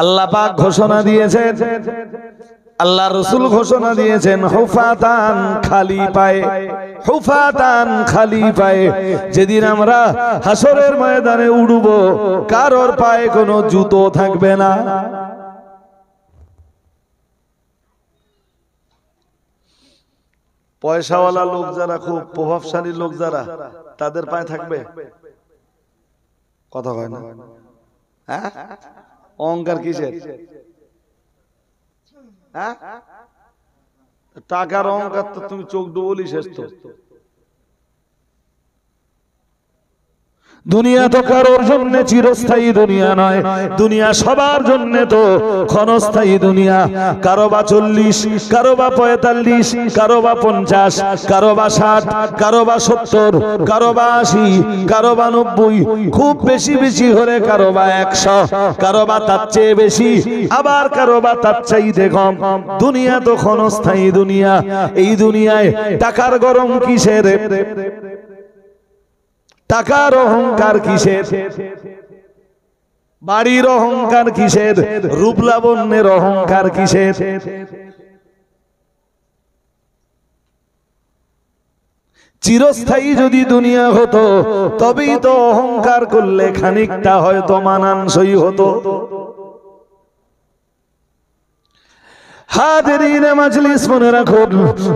আল্লাহ পাক ঘোষণা দিয়েছেন, আল্লাহ রাসূল ঘোষণা দিয়েছেন, হুফাতান, খালি পায়ে, হুফাতান, খালি পায়ে। যেদিন আমরা হাসরের ময়দানে উঠব, কারোর পায়ে কোনো জুতো থাকবে না। পয়সাওয়ালা লোক যারা, খুব প্রভাবশালী লোক যারা, তাদের পায়ে থাকবে? কথা হয় না। হ্যাঁ, অহংকার কিসের? হ্যাঁ, টাকার অহংকার তো তুমি চোখ ডুবলি শেষ। তো দুনিয়া তো কারোর জন্য চিরস্থায়ী দুনিয়া নয়, দুনিয়া সবার জন্য তো ক্ষণস্থায়ী দুনিয়া। কারো বা 40, কারো বা 45, কারো বা 50, কারো বা 60, কারো বা 70, কারো বা 80, কারো বা 90, খুব বেশি বেশি হলে কারো বা 100, কারো বা তার চেয়ে বেশি, আবার কারো বা তার চাইতে কম। দুনিয়া তো ক্ষণস্থায়ী দুনিয়া। এই দুনিয়ায় টাকার গরম কিসের? টাকার অহংকার কিসের? বাড়ির অহংকার কিসের? রূপ লাবণ্যের অহংকার কিসের? চিরস্থায়ী যদি দুনিয়া হতো তবেই তো অহংকার করলে খানিকটা হয়তো মানানসই হতো। হাজিরিনে মাজলিস, মনে রাখো,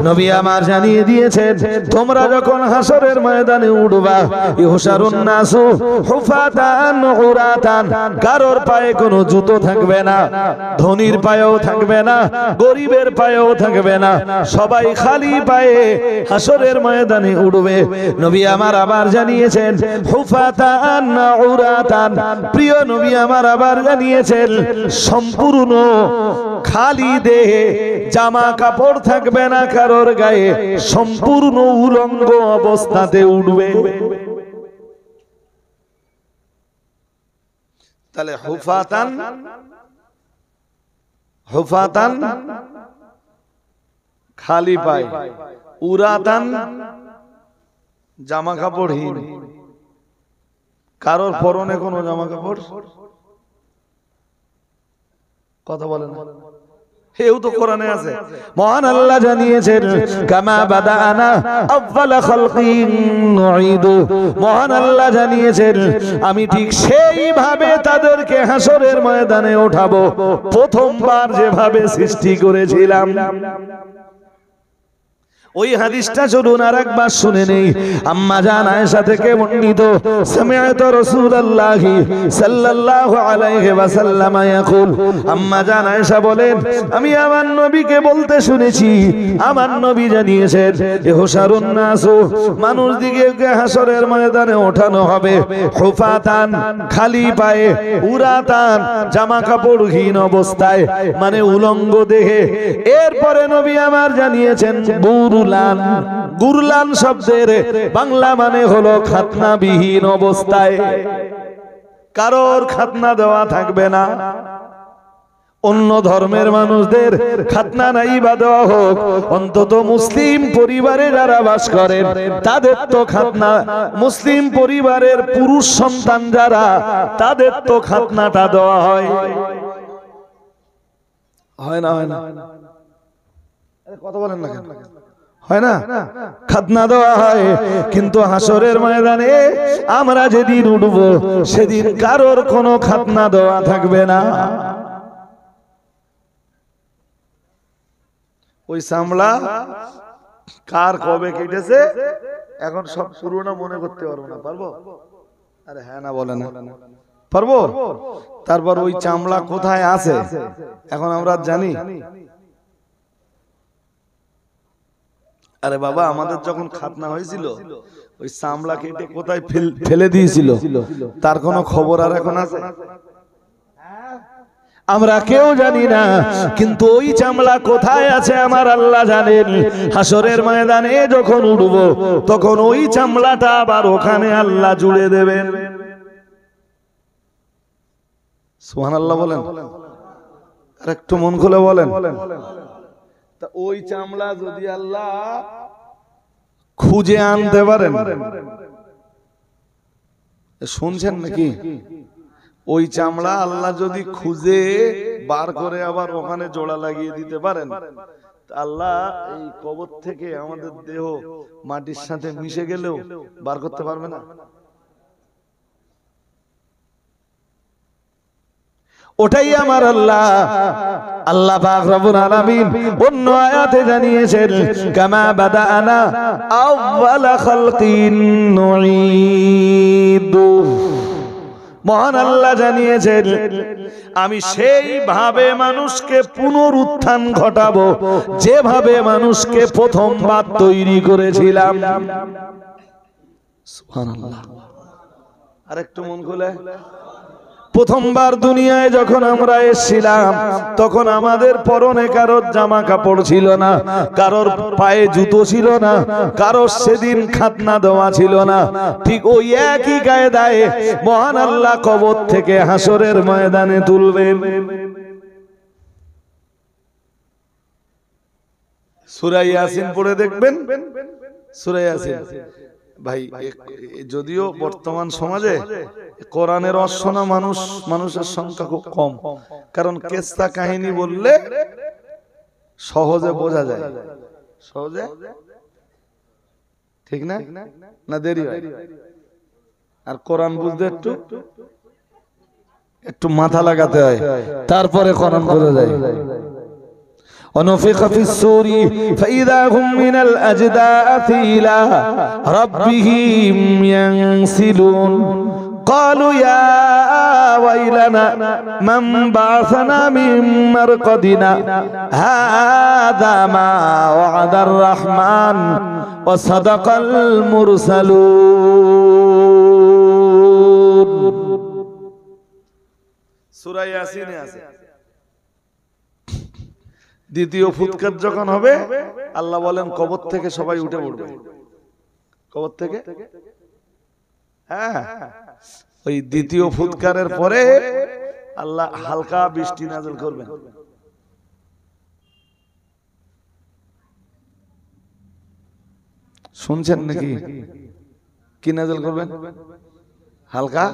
নবী আমার জানিয়ে দিয়েছেন, তোমরা যখন হাসরের ময়দানে উঠবা, ইহশারুন নাসু হুফাতান উরাতান, কারোর পায়ে কোনো জুতো থাকবে না, ধনীর পায়েও থাকবে না, গরিবের পায়েও থাকবে না, সবাই খালি পায়ে হাসরের ময়দানে উঠবে। নবী আমার আবার জানিয়েছেন হুফাতান উরাতান, প্রিয় নবী আমার আবার জানিয়েছেন সম্পূর্ণ খালি দেহে, জামা কাপড় থাকবে না কারোর গায়ে, সম্পূর্ণ উলঙ্গ অবস্থাতে উঠবে। তাহলে হুফাতান, হুফাতান খালি পায়ে, উরাতান জামা কাপড়হীন, কারোর পরনে কোনো জামা কাপড়, কথা বলেন, এও তো কোরআনে আছে। মহান আল্লাহ জানিয়েছেন কামা বাদানা আউয়ালা খালকিন নুঈদু, মহান আল্লাহ জানিয়েছেন আমি ঠিক সেইভাবে তাদেরকে হাসরের ময়দানে ওঠাবো প্রথমবার যেভাবে সৃষ্টি করেছিলাম। ওই হাদিসটা চলুন আরেকবার শুনে নেই। আম্মা জান আয়েশা থেকে বর্ণিত, সামিআতু রাসূলুল্লাহি সাল্লাল্লাহু আলাইহি ওয়াসাল্লাম ইয়াকুল, আম্মা জান আয়েশা বলেন আমি আমার নবীকে বলতে শুনেছি, আমার নবী জানিয়েছেন ইহশারুন নাসু, মানুষ দিগকে হাসরের ময়দানে ওঠানো হবে হুফাতান খালি পায়ে, উরাতান জামা কাপড়হীন অবস্থায়, মানে উলঙ্গ দেহে। এরপরে নবী আমার জানিয়েছেন গুরলান, গুরলান শব্দের বাংলা মানে হলো খাতনাবিহীন অবস্থায়, কারোর খাতনা দেওয়া থাকবে না। অন্য ধর্মের মানুষদের খাতনা নাই বা দেওয়া হোক, অন্তত মুসলিম পরিবারে যারা বাস করেন তাদের তো খাতনা, মুসলিম পরিবারের পুরুষ সন্তান যারা, তাদের তো খাতনাটা দেওয়া হয়। হয় না? হয় না? কথা বলেন না কেন? হয় না? খাতনা দেওয়া হয়। কিন্তু হাসরের ময়দানে আমরা যেদিন উঠব সেদিন কারোর কোনো খাতনা দেওয়া থাকবে না। ওই চামড়া কার কবে কেটেছে এখন সব পুরোনো মনে করতে পারবো না, পারবো? আরে হ্যাঁ না বলে না, পারবো? তারপর ওই চামড়া কোথায় আছে এখন আমরা জানি? আরে বাবা, আমাদের যখন খাতনা হয়েছিল ওই চামড়া কেটে কোথায় ফেলে দিয়েছিল তার কোনো খবর আর এখন আছে? আমরা কেউ জানি না, কিন্তু ওই চামড়া কোথায় আছে আমার আল্লাহ জানেন। হাসরের ময়দানে যখন উঠব তখন ওই চামড়াটা আবার ওখানে আল্লাহ জুড়ে দেবেন। সুবহানাল্লাহ বলেন, আর একটু মন খুলে বলেন। তা ওই চামড়া যদি আল্লাহ খুঁজে আনতে পারেন, শুনছেন নাকি? ওই চামড়া আল্লাহ যদি খুঁজে বার করে আবার ওখানে জোড়া লাগিয়ে দিতে পারেন, আল্লাহ এই কবর থেকে আমাদের দেহ মাটির সাথে মিশে গেলেও বার করতে পারবে না। ওটাই আমার আল্লাহ। আল্লাহ পাক রব্বুল আলামিন অন্য আয়াতে জানিয়েছেন কামা বাদানা আউয়ালা খালকিন নুঈদু। মহান আল্লাহ জানিয়েছেন আমি সেইভাবে মানুষকে পুনরুত্থান ঘটাবো যেভাবে মানুষকে প্রথমবার তৈরি করেছিলাম। সুবহানাল্লাহ। আরেকটু মন খুলে, প্রথমবার দুনিয়ায় যখন আমরা এসেছিলাম তখন আমাদের পরনে কারোর জামা কাপড় ছিল না, কারোর পায়ে জুতো ছিল না, কারোর সেদিন খাতনা দেওয়া ছিল না। ঠিক ওই একই কায়দায় মহান আল্লাহ কবর থেকে হাসরের ময়দানে তুলবেন। সূরা ইয়াসিন পড়ে দেখবেন। সূরা ইয়াসিন ভাই, যদিও বর্তমান সমাজে কোরআনের অশোনা মানুষের সংখ্যা খুব কম, কারণ কেসা কাহিনী বললে সহজে বোঝা যায়, সহজে, ঠিক না? না দেরি হয়? আর কোরআন বুঝতে একটু মাথা লাগাতে হয়, তারপরে কোরআন বোঝা যায়। ونفخ في الصور فإذا هم من الأجداث إلى ربهم ينسلون قالوا يا ويلنا من بعثنا من مرقدنا هذا ما وعد الرحمن وصدق المرسلون। সূরা ইয়াসিনে আছে দ্বিতীয় ফুৎকার যখন হবে আল্লাহ বলেন কবর থেকে সবাই উঠে পড়বে। কবর থেকে, হ্যাঁ, ওই দ্বিতীয় ফুৎকারের পরে আল্লাহ হালকা বৃষ্টি নাযিল করবেন। শুনছেন নাকি? কি নাযিল করবেন? হালকা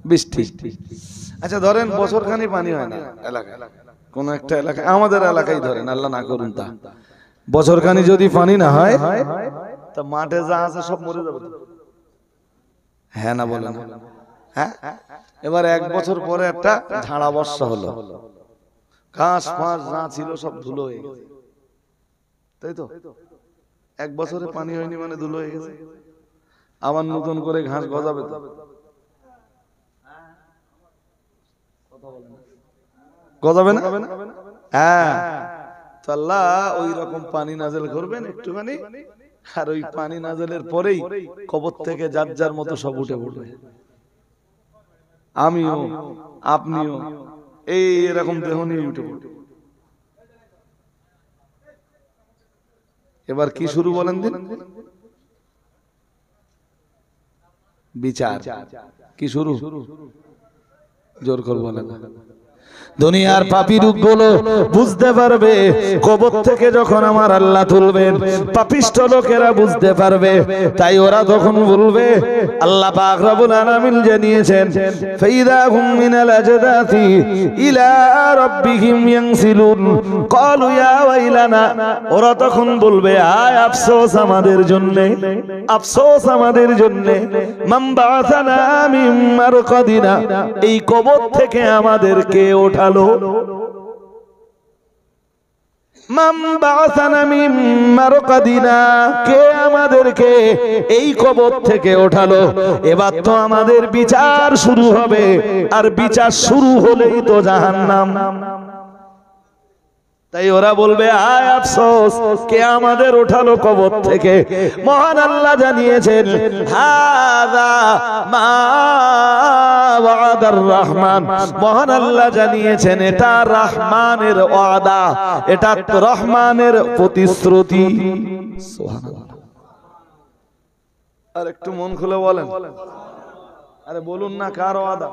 বৃষ্টি। আচ্ছা ধরেন বছরখানি পানি হয় না এলাকায়, কোন একটা এলাকায়, আমাদের এলাকায় ধরেন, আল্লাহ না করুন তা, বছরখানি যদি পানি না হয় তা মাঠে যা আছে সব মরে যাবে। হ্যাঁ না বলেন? হ্যাঁ। এবার এক বছর পরে একটা ঝাড়া বর্ষা হলো, ঘাস ফাঁস যা ছিল সব ধুলো হয়ে গেছে, তাই তো? এক বছরে পানি হয়নি মানে ধুলো হয়ে গেছে, আবার নতুন করে ঘাস গজাবে তো, গজাবে না? হ্যাঁ। তো আল্লাহ ওই রকম পানি নাযিল করবেন একটুখানি, আর ওই পানি নাযিলের পরেই কবর থেকে যার যার মতো সব উঠে পড়বে। আমিও আপনিও এই এরকম দেহ নিয়ে উঠে পড়বে। এবার কি শুরু বলেন দিন? বিচার। কি শুরু? জোর করে বলেন। দুনিয়ার পাপী রূপগুলো বুঝতে পারবে কবর থেকে যখন আমার আল্লাহ তুলবেন, পাপিষ্ঠ লোকেরা বুঝতে পারবে, তাই ওরা তখন বলবে, আল্লাহ পাক রব্বুল আলামিন জানিয়েছেন ফাইদা হুম মিনাল আজদাতি ইলা রাব্বিহিম ইয়ানসিলুন ক্বালু ইয়া ওয়াইলানা। ওরা তখন বলবে আয় আফসোস আমাদের জন্য, আফসোস আমাদের জন্য, মান বাআসানা মিন মারকাদিনা, এই কবর থেকে আমাদেরকে ওঠালো, মান বাআসানা মিন মারকাদিনা, কে আমাদেরকে এই কবর থেকে ওঠালো। এবার তো আমাদের বিচার শুরু হবে, আর বিচার শুরু হলেই তো জাহান্নাম। তাই ওরা বলবে আয় আফসোস, কে আমাদের ওঠালো কবর থেকে। মহান আল্লাহ জানিয়েছেন হাযা মা ওয়াদার রহমান, মহান আল্লাহ জানিয়েছেন এটা রহমানের ওয়াদা, এটা রহমানের প্রতিশ্রুতি। সুবহানাল্লাহ। আর একটু মন খুলে বলেন, আরে বলুন না কার ওয়াদা?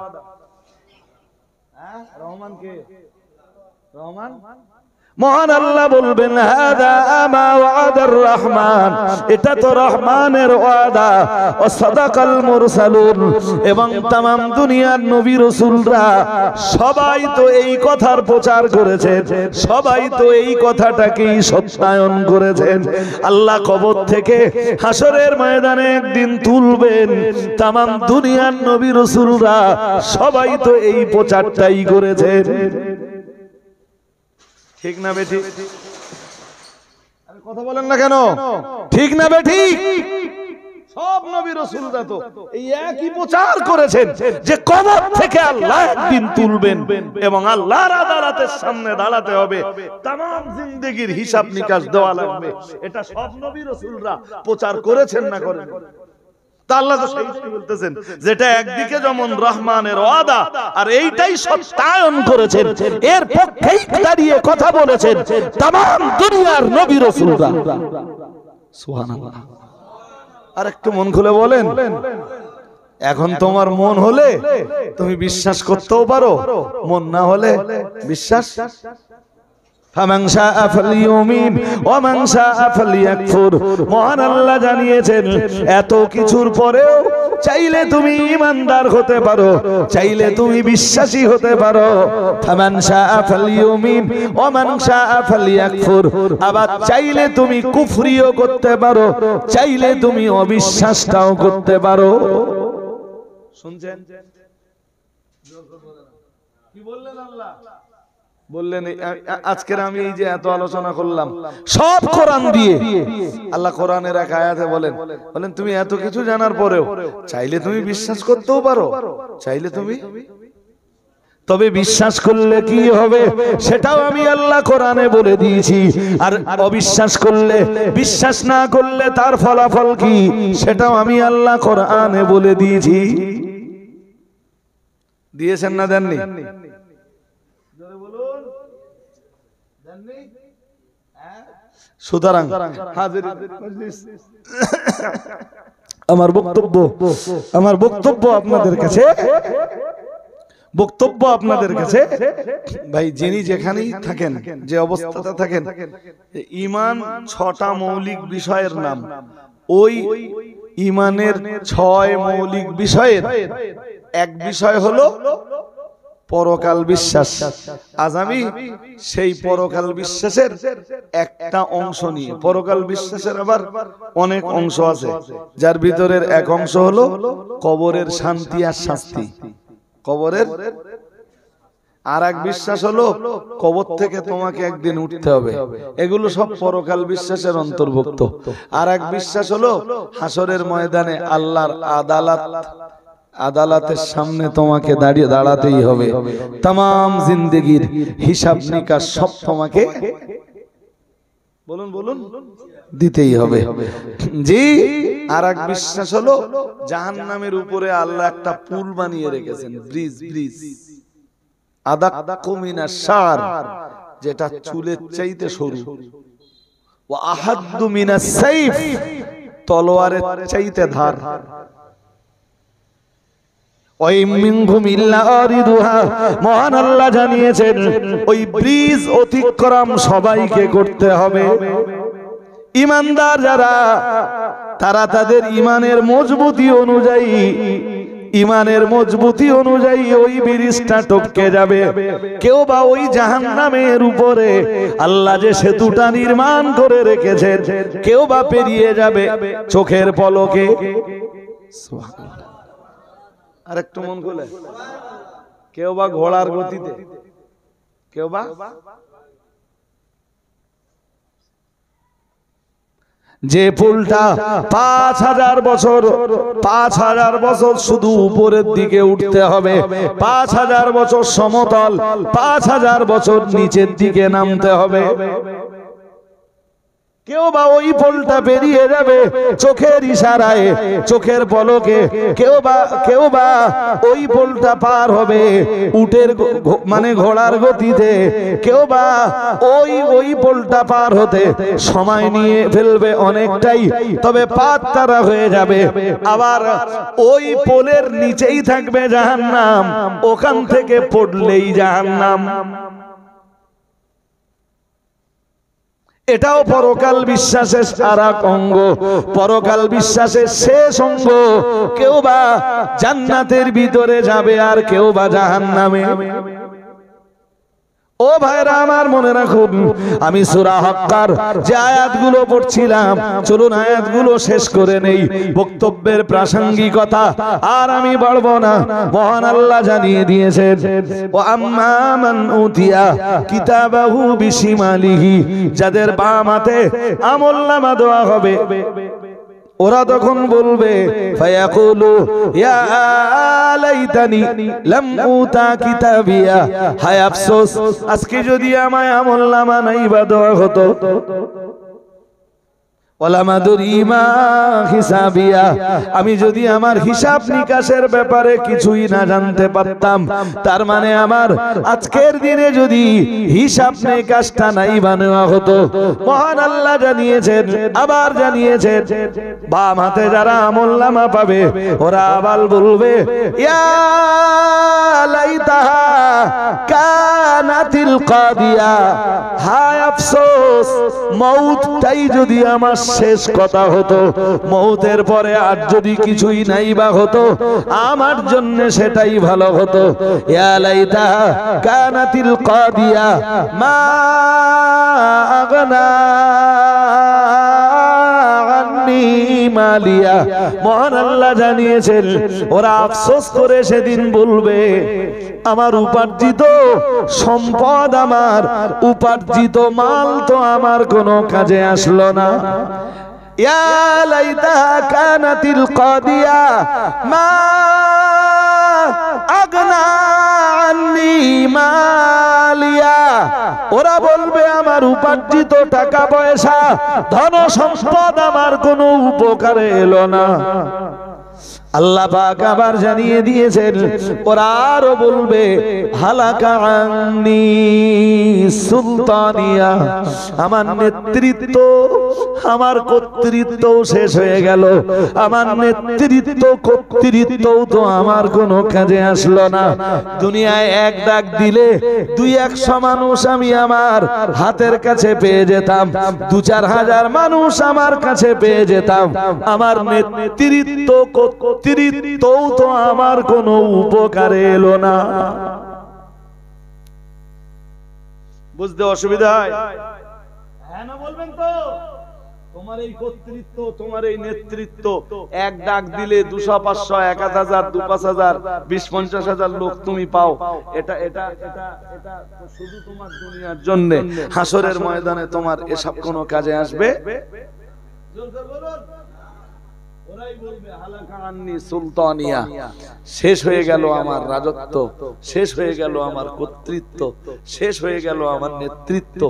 হ্যাঁ, রহমান কে? রহমান মহান আল্লাহ বলবেন হাদা মা ওয়াদার রহমান, এটা তো রহমানের ওয়াদা। ও সাদাকাল মুরসালুন, এবং तमाम দুনিয়ার নবী রাসূলরা সবাই তো এই কথার প্রচার করেছেন, সবাই তো এই কথাটাকেই সত্যায়ন করেছেন। আল্লাহ কবর থেকে হাসরের ময়দানে একদিন তুলবেন, तमाम দুনিয়ার নবী রাসূলরা সবাই তো এই প্রচারটাই করেছেন। ঠিক না বেঠিক? আরে কথা বলেন না কেন? ঠিক না বেঠিক? সব নবী রাসূলরা তো এই একই প্রচার করেছেন যে কবর থেকে আল্লাহ একদিন তুলবেন এবং আল্লাহর আদালতের সামনে দাঁড়াতে হবে, तमाम জিন্দেগীর হিসাব নিকাশ দেওয়া লাগবে। এটা সব নবী রাসূলরা প্রচার করেছেন না করেন? তা আল্লাহ তো সেইটাই বলতেছেন, যেটা একদিকে যেমন রহমানের ওয়াদা আর এইটাই সত্যায়ন করেছেন, এর পক্ষেই দাঁড়িয়ে কথা বলেছেন तमाम দুনিয়ার নবী রাসূলরা। সুবহানাল্লাহ। আর একটু মন খুলে বলেন, এখন তোমার মন হলে তুমি বিশ্বাস করতেও পারো, মন না হলে বিশ্বাস। ফামান শাআ ফালইউমিন ওয়া মান শাআ ফালইয়াকফুর। মহান আল্লাহ জানিয়েছেন এত কিছুর পরেও চাইলে তুমি ঈমানদার হতে পারো, চাইলে তুমি বিশ্বাসী হতে পারো। ফামান শাআ ফালইউমিন ওয়া মান শাআ ফালইয়াকফুর। আবার চাইলে তুমি কুফরিও করতে পারো, চাইলে তুমি অবিশ্বাসটাও করতে পারো। শুনছেন কি বললেন আল্লাহ? বললেন আজকের আমি এই যে এত আলোচনা করলাম সব কোরআন দিয়ে। আল্লাহ কোরআনের এক আয়াতে বলেন তুমি এত কিছু জানার পরেও চাইলে তুমি বিশ্বাস করতেও পারো, চাইলে তুমি, তবে বিশ্বাস করলে কি হবে সেটাও আমি আল্লাহ কোরআনে বলে দিয়েছি। আর অবিশ্বাস করলে, বিশ্বাস না করলে তার ফলাফল কি সেটাও আমি আল্লাহ কোরআনে বলে দিয়েছি। দিয়েছেন না দেননি? সুতরাং আমার বক্তব্য আপনাদের কাছে ভাই, যিনি যেখানেই থাকেন, যে অবস্থাতে থাকেন, ঈমান 6টা মৌলিক বিষয়ের নাম। ওই ঈমানের 6 মৌলিক বিষয়ের এক বিষয় হলো পরকাল বিশ্বাস। আজ আমি সেই পরকাল বিশ্বাসের একটা অংশ নিয়ে, পরকাল বিশ্বাসের আবার অনেক অংশ আছে, যার ভিতরের এক অংশ হলো কবরের শান্তি আর শাস্তি। কবরের আর এক বিশ্বাস হলো কবর থেকে তোমাকে একদিন উঠতে হবে, এগুলো সব পরকাল বিশ্বাসের অন্তর্ভুক্ত। আর এক বিশ্বাস হলো হাসরের ময়দানে আল্লাহর আদালতের সামনে তোমাকে দাঁড়াতেই হবে, तमाम জিন্দেগীর হিসাব নিকাশ সব তোমাকে বলুন দিতেই হবে। জি। আর এক বিশ্বাস হলো জাহান্নামের উপরে আল্লাহ একটা পুল বানিয়ে রেখেছেন, ব্রিজ। আদাক্কু মিনাশ শার, যেটা চুলের চাইতে সরু। ওয়া আহাদ্দু মিনাস সাইফ, তলোয়ারের চাইতে ধার। মহান আল্লাহ জানিয়েছেন ওই ব্রিজ অতিক্রম সবাইকে করতে হবে। ঈমানদার যারা, তারা তাদের ঈমানের মজবুতি অনুযায়ী ওই ব্রিজটা টপকে যাবে। কেউ বা ওই জাহান্নামের উপরে আল্লাহ যে সেতুটা নির্মাণ করে রেখেছেন, কেউ বা পেরিয়ে যাবে চোখের পলকে। আর একটু মন খুলে, কেউ বা ঘোড়ার গতিতে, কেউ বা যে পুলটা 5000 বছর শুধু উপরের দিকে উঠতে হবে, 5000 বছর সমতল, 5000 বছর নিচের দিকে নামতে হবে। কেউ বা ওই পোলটা পেরিয়ে যাবে চোখের ইশারায়, চোখের পলকে। কেউ বা ওই পোলটা পার হবে উটের মানে ঘোড়ার গতিতে। কেউ বা ওই পোলটা পার হতে সময় নিয়ে ফেলবে অনেকটাই, তবে পার তারা হয়ে যাবে। আবার ওই পোলের নিচেই থাকবে জাহান্নাম, ওখান থেকে পড়লেই জাহান্নাম। এটাও পরকাল বিশ্বাসের আরেক অঙ্গ, পরকাল বিশ্বাসের শেষ অঙ্গ। কেউ বা জান্নাতের ভিতরে যাবে আর কেউ বা জাহান্নামে। ও ভাইরা আমার, মনে রাখুন, আমি সূরা হাক্কার যে আয়াতগুলো পড়ছিলাম, চলুন আয়াতগুলো শেষ করে নেই। বক্তব্যের প্রাসঙ্গিকতা আর আমি বাড়বো না। মহান আল্লাহ জানিয়ে দিয়েছেন, ও আম্মা মান উতিয়া কিতাবাহু বিশিমালিহি, যাদের বাম হাতে আমলনামা দেওয়া হবে, ওরা তখন বলবে ফায়াকুলু ইয়া লাইতানি লাম উতা কিতাবিয়া, হায় আফসোস, আজকে যদি আমায় আমলনামা নাইবা দেওয়া হতো। ওয়ালাম আদরি মা হিসাবিয়া, আমি যদি আমার হিসাব নিকাশের ব্যাপারে কিছুই না জানতে পারতাম। তার মানে আমার আজকের দিনে যদি হিসাব নিকাশটা নাই বানানো হতো। মহান আল্লাহ জানিয়েছেন, আবার জানিয়েছেন, বাম হাতে যারা আমলনামা পাবে ওরা আবার বলবে ইয়া লাইতাহা কানাতিল কাদিয়া, হায় আফসোস, মউতটাই যদি আমার শেষ কথা হতো। মউতের পরে আর যদি কিছুই নাই বা হতো, আমার জন্য সেটাই ভালো হতো। ইয়া লাইতাহা কানাতিল কাদিয়া মা আগনা আন্নি মালিয়া। মহান আল্লাহ জানিয়েছেন, ওরা আফসোস করে সেদিন বলবে, আমার উপার্জিত সম্পদ, আমার উপার্জিত মাল তো আমার কোনো কাজে আসলো না। ইয়া লাইতাহা কানাতিল কাদিয়া মা আগনা আন্নি মালিয়া। ওরা বলবে, আমার উপার্জিত টাকা পয়সা, ধন সম্পদ আমার কোনো উপকারে এলো না। আল্লাহ পাক আবার জানিয়ে দিয়েছেন, ওরা আরো বলবে হালাকা আন্নি সুলতানিয়া, আমার নেতৃত্ব, আমার কর্তৃত্ব শেষ হয়ে গেল। আমার নেতৃত্ব কর্তৃত্বও তো আমার কোনো কাজে আসলো না। দুনিয়ায় এক ডাক দিলে 200 মানুষ আমি আমার হাতের কাছে পেয়ে যেতাম, 2-4 হাজার মানুষ আমার কাছে পেয়ে যেতাম। আমার নেতৃত্ব কর্তৃত্বও তো আমার কোনো উপকারে এলো না। বুঝতে অসুবিধা হয়? হ্যাঁ না বলবেন তো? তোমার এই কর্তৃত্ব, তোমার এই নেতৃত্ব, এক ডাক দিলে 200, 500, 1000, 2-5,000, 20-50,000 লোক তুমি পাও। এটা এটা এটা এটা শুধু তোমার দুনিয়ার জন্য। হাসরের ময়দানে তোমার এসব কোনো কাজে আসবে? ওরাই বলবে হালাকা আন্নি সুলতানিয়া, শেষ হয়ে গেল আমার রাজত্ব, শেষ হয়ে গেল আমার কর্তৃত্ব, শেষ হয়ে গেল আমার নেতৃত্ব।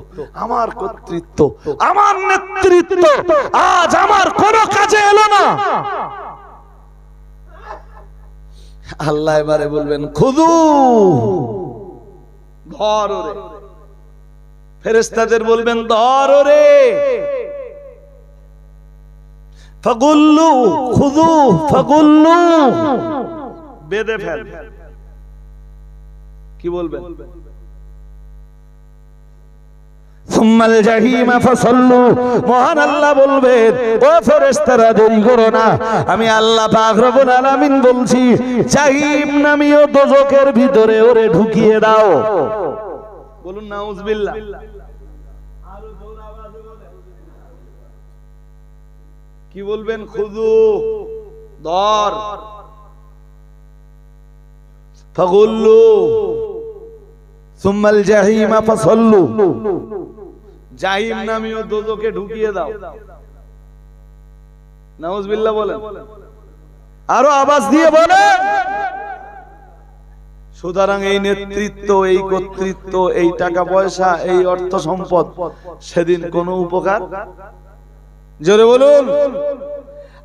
আমার কর্তৃত্ব, আমার নেতৃত্ব আজ আমার কোনো কাজে এলো না। আল্লাহ এবারে বলবেন খুদু, ধর ওরে। ফেরেশতাদের বলবেন ধর ওরে। ফাগুল্লু, খুদু ফাগুল্লু, বেঁধে ফেল। কি বলবেন? সুম্মাল জাহিমা ফাসাল্লু, মহান আল্লাহ বলবেন, ও ফেরেশতারা দেরি করো না, আমি আল্লাহ পাক রব্বুল আলামিন বলছি, জাহিম নামীয় দোজখের ভিতরে ওরে ঢুকিয়ে দাও। বলুন নাউজুবিল্লাহ। কি বলবেন? খুদু, ধর, ফাগুল্লু, সুম্মাল জাহিমা ফাসাল্লু, জাহিম নামীয় দোজখে ঢুকিয়ে দাও। নাউজুবিল্লাহ বলেন, আরো আওয়াজ দিয়ে বলেন। সুতরাং এই নেতৃত্ব, এই কর্তৃত্ব, এই টাকা পয়সা, এই অর্থ সম্পদ সেদিন কোনো উপকার, জোরে বলুন।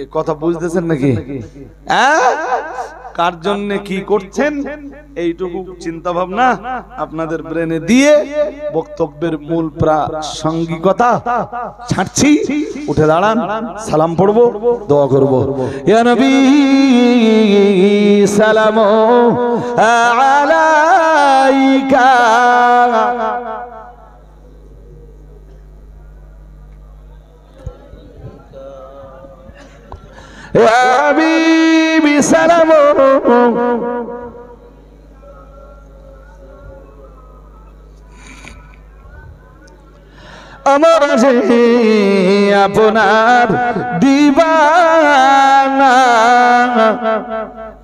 এই কথা বুঝতেছেন নাকি? কার জন্য কি করছেন এইটুকু চিন্তা ভাবনা আপনাদের ব্রেনে দিয়ে বক্তব্যের মূল প্রাসঙ্গিকতা ছাড়ছি। উঠে দাঁড়ান, সালাম পড়বো, দোয়া করবো। ইয়া নবী সালামু আলাইকা ইয়া হাবিবি সালামু আমার যে আপনার দিবানা,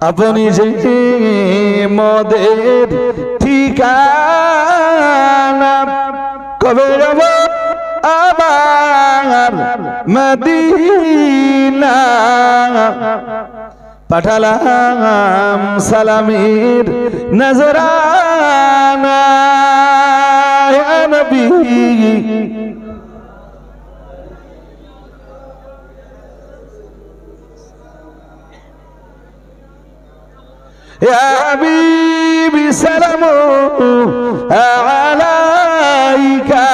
আপনি যে মদের ঠিকানা, কবে যাব আবার মদিনা, পাঠালাম সালামের নজরানা, ইয়া নবী ইয়া হাবিবি সালামু আলাইকা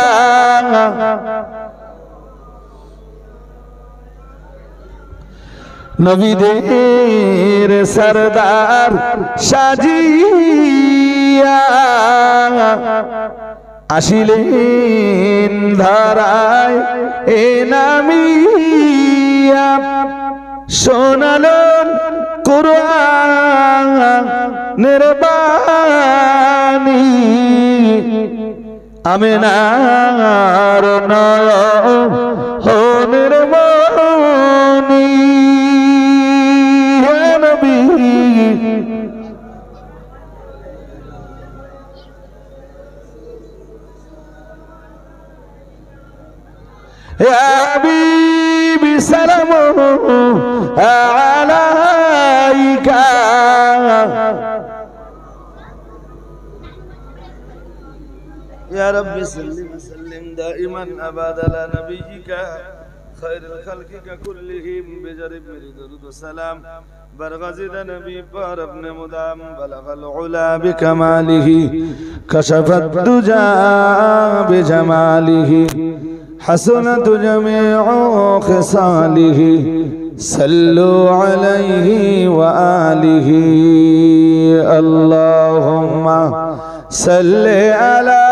নবীদের সরদার সাজিয়া আসিলেন ধরায় এ নামিয়া, শোনালেন কুরআনের বাণী, আমিনার নয়নের মণি, হে নবী ইয়া হাবিবি সালামু আলাইকা يا رب صل وسلم دائما ابدا على نبيك خير الخلق كلهم بجرب درود السلام برغزد نبي بار ابن مدام بلغ العلا بكماله كشف الدجى بجماله حسنت جميع خصاله صلوا عليه وآله اللهم صل على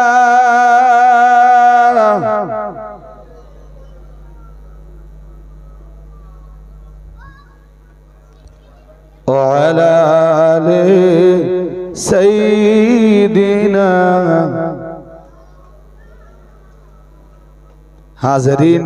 وعلى آل سيدنا حاضرين।